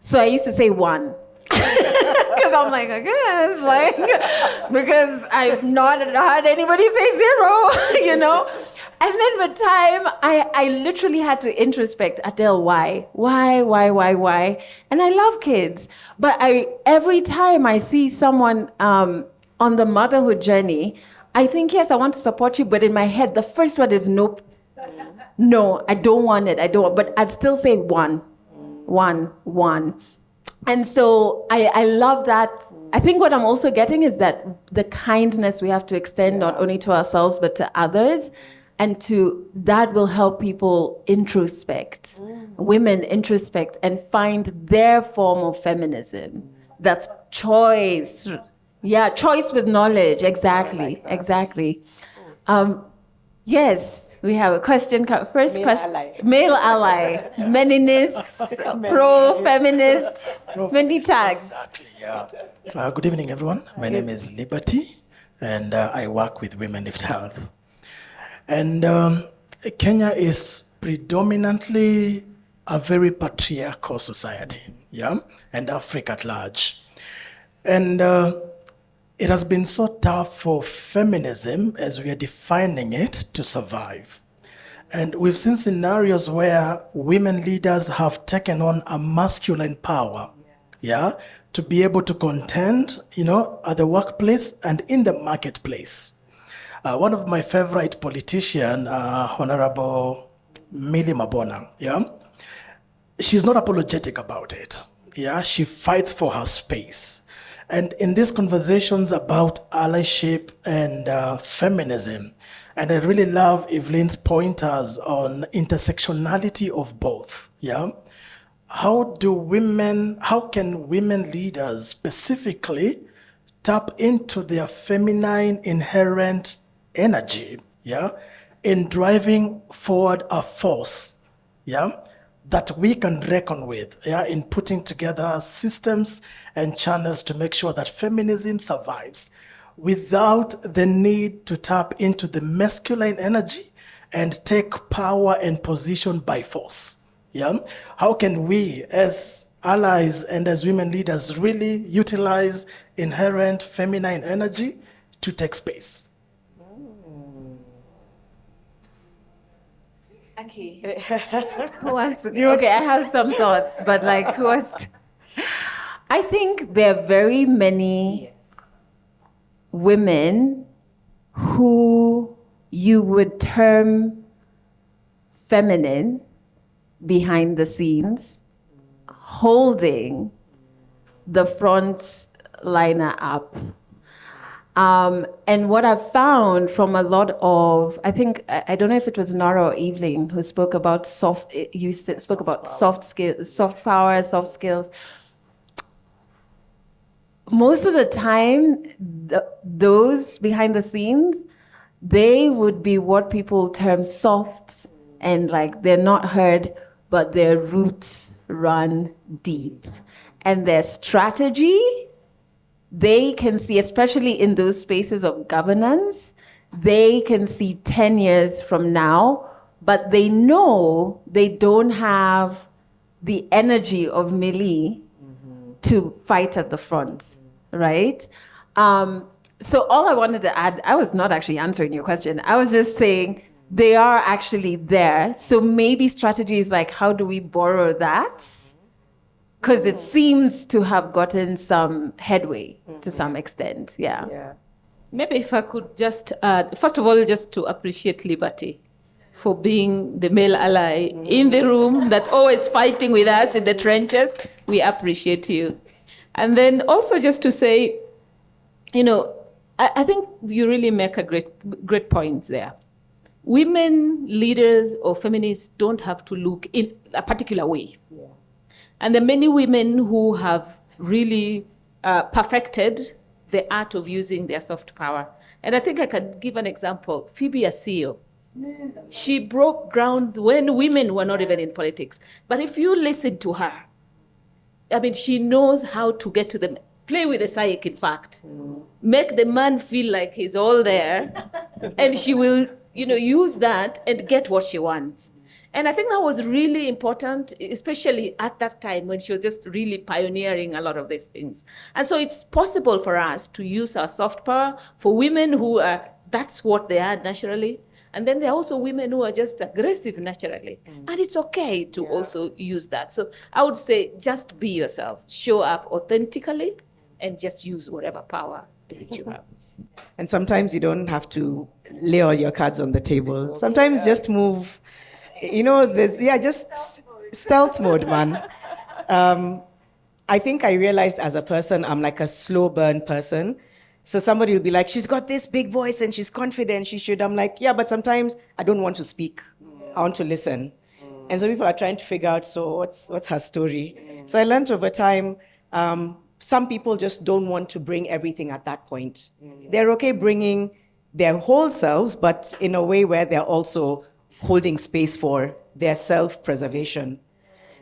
So I used to say 1. Because I'm like, I guess, because I've not heard anybody say 0, And then with time, I literally had to introspect, Adele, why? And I love kids. But every time I see someone on the motherhood journey, I think, yes, I want to support you, but in my head, the first word is nope. No, I don't want it. But I'd still say 1. And so I love that. I think what I'm also getting is that the kindness we have to extend not only to ourselves, but to others. And that will help people introspect, women introspect and find their form of feminism. That's choice. Yeah, choice with knowledge. Exactly. Yes, we have a question. First question. Male ally. Meninists, pro-feminists, many tags. Exactly, yeah. Good evening, everyone. My name is Liberty, and I work with WomenLift Health. And Kenya is predominantly a very patriarchal society, and Africa at large. And it has been so tough for feminism, as we are defining it, to survive. And we've seen scenarios where women leaders have taken on a masculine power, to be able to contend, at the workplace and in the marketplace. One of my favorite politicians, Honorable Millie Mabona, she's not apologetic about it. She fights for her space. And in these conversations about allyship and feminism, and I really love Evelyne's pointers on intersectionality of both. How can women leaders specifically tap into their feminine inherent energy, in driving forward a force, that we can reckon with, in putting together systems and channels to make sure that feminism survives without the need to tap into the masculine energy and take power and position by force. How can we, as allies and as women leaders, really utilize inherent feminine energy to take space? Okay. Who wants to? Okay, I have some thoughts, but who wants to? I think there are very many women who you would term feminine behind the scenes, holding the front liner up. And what I've found from a lot of, I don't know if it was Norah or Evelyne who spoke about soft skills, soft power, soft skills. Most of the time, those behind the scenes, they would be what people term soft, and like they're not heard, but their roots run deep. And their strategy, they can see, especially in those spaces of governance, they can see 10 years from now, but they know they don't have the energy of Millie to fight at the front, right? So all I wanted to add, I was not actually answering your question. I was just saying they are actually there. So maybe strategies like how do we borrow that? Because it seems to have gotten some headway to some extent, yeah. Maybe if I could just add, first of all, just to appreciate Liberty for being the male ally in the room that's always fighting with us in the trenches. We appreciate you. And then also just to say, I think you really make a great point there. Women leaders or feminists don't have to look in a particular way. Yeah. And there are many women who have really perfected the art of using their soft power. And I think I can give an example. Phoebe Asio. She broke ground when women were not even in politics. But if you listen to her, she knows how to get to the play with the psyche, in fact. Make the man feel like he's all there. And she will, use that and get what she wants. And I think that was really important, especially at that time when she was just really pioneering a lot of these things. And so it's possible for us to use our soft power for women who are, that's what they are naturally. And then there are also women who are just aggressive naturally. And it's okay to also use that. So I would say just be yourself, show up authentically, and just use whatever power that you have. And sometimes you don't have to lay all your cards on the table. Sometimes just move, just stealth mode, man. I think I realized as a person, I'm like a slow burn person. So somebody will be like, she's got this big voice and she's confident, she should. I'm like, yeah, but sometimes I don't want to speak. I want to listen. And so people are trying to figure out, so what's her story? So I learned over time, some people just don't want to bring everything at that point. They're okay bringing their whole selves, but in a way where they're also holding space for their self-preservation.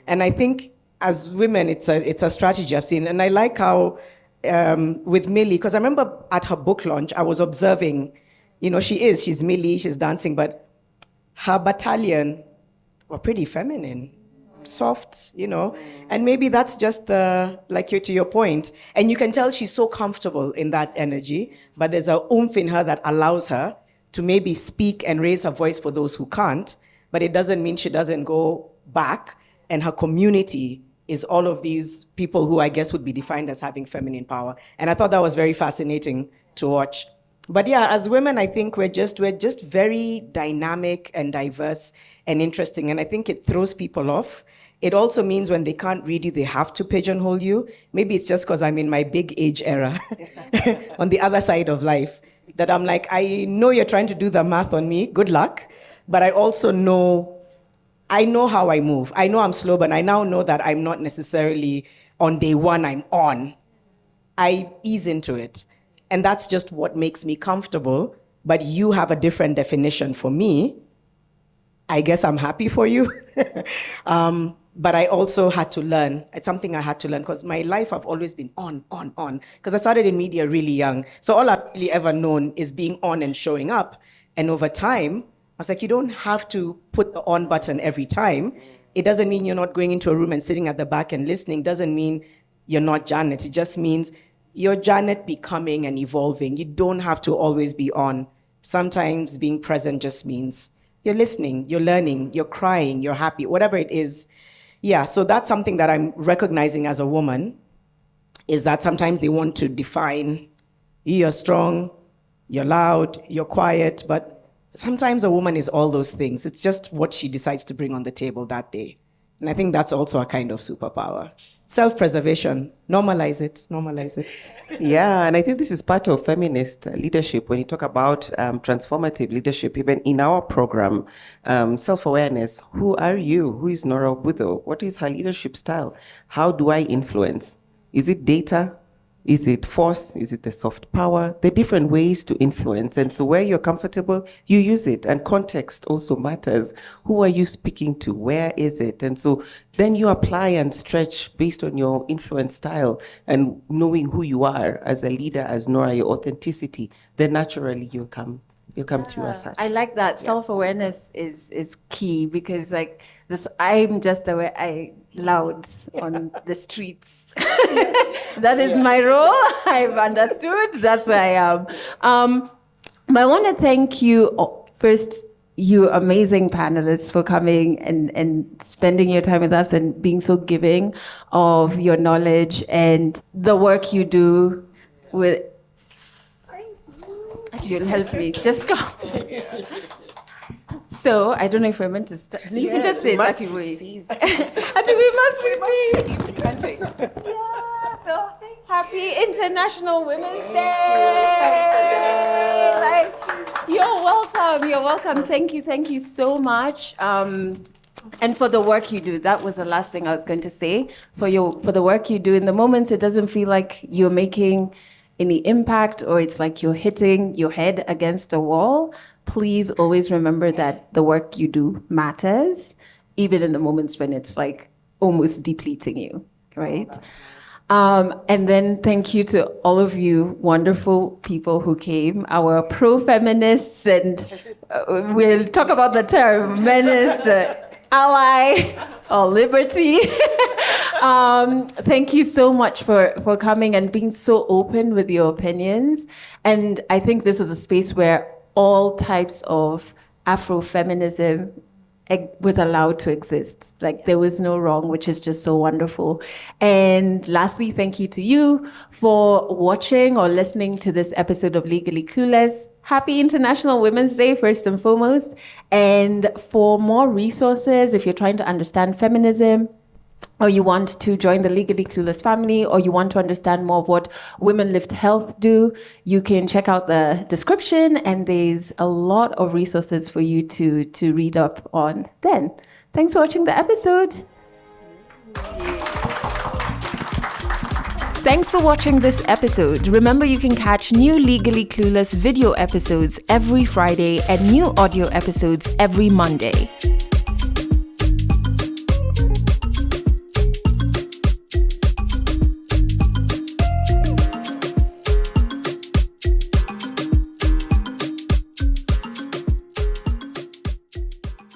And I think as women, it's a strategy I've seen. And I like how with Millie, because I remember at her book launch, I was observing, she's Millie, she's dancing, but her battalion were pretty feminine, soft, and maybe that's just to your point. And you can tell she's so comfortable in that energy, but there's a oomph in her that allows her to maybe speak and raise her voice for those who can't, but it doesn't mean she doesn't go back, and her community is all of these people who I guess would be defined as having feminine power. And I thought that was very fascinating to watch. But yeah, as women, I think we're just very dynamic and diverse and interesting. And I think it throws people off. It also means when they can't read you, they have to pigeonhole you. Maybe it's just because I'm in my big age era on the other side of life that I'm like, I know you're trying to do the math on me, good luck. But I also know how I move. I know I'm slow, but I now know that I'm not necessarily on day one, I'm on. I ease into it. And that's just what makes me comfortable. But you have a different definition for me. I guess I'm happy for you. But I also had to learn. It's something I had to learn because my life I've always been on. Because I started in media really young. So all I've really ever known is being on and showing up. And over time, I was like, you don't have to put the on button every time. It doesn't mean you're not going into a room and sitting at the back and listening. It doesn't mean you're not Janet. It just means you're Janet becoming and evolving. You don't have to always be on. Sometimes being present just means you're listening, you're learning, you're crying, you're happy, whatever it is. Yeah, so that's something that I'm recognizing as a woman, is that sometimes they want to define, you're strong, you're loud, you're quiet, but sometimes a woman is all those things. It's just what she decides to bring on the table that day. And I think that's also a kind of superpower. Self-preservation. Normalize it. Normalize it. Yeah, and I think this is part of feminist leadership. When you talk about transformative leadership, even in our program, self-awareness. Who are you? Who is Norah Obudho? What is her leadership style? How do I influence? Is it data? Is it force? Is it the soft power? The different ways to influence. And so where you're comfortable, you use it. And context also matters. Who are you speaking to? Where is it? And so then you apply and stretch based on your influence style and knowing who you are as a leader, as Norah, your authenticity. Then naturally you come through as such. I like that. Self-awareness is key because like this, I'm just aware loud on the streets. That is my role. I've understood. That's where I am. But I want to thank you first, you amazing panelists, for coming and spending your time with us and being so giving of your knowledge and the work you do with. You'll help me. Just go. So, I don't know if we're meant to start. You can just say it. Must receive. I think we must receive. Yeah. So, happy International Women's Day. Like, you're welcome. You're welcome. Thank you so much. And for the work you do. That was the last thing I was going to say. For the work you do, in the moments it doesn't feel like you're making any impact or it's like you're hitting your head against a wall, please always remember that the work you do matters, even in the moments when it's like almost depleting you, right? And then thank you to all of you wonderful people who came, our pro-feminists, and we'll talk about the term menace, ally, or liberty. Thank you so much for coming and being so open with your opinions. And I think this was a space where all types of Afrofeminism was allowed to exist. Like there was no wrong, which is just so wonderful. And lastly, thank you to you for watching or listening to this episode of Legally Clueless. Happy International Women's Day, first and foremost. And for more resources, if you're trying to understand feminism, or you want to join the Legally Clueless family, or you want to understand more of what WomenLift Health do, you can check out the description, and there's a lot of resources for you to read up on then. Thanks for watching the episode. Thanks for watching this episode. Remember, you can catch new Legally Clueless video episodes every Friday and new audio episodes every Monday.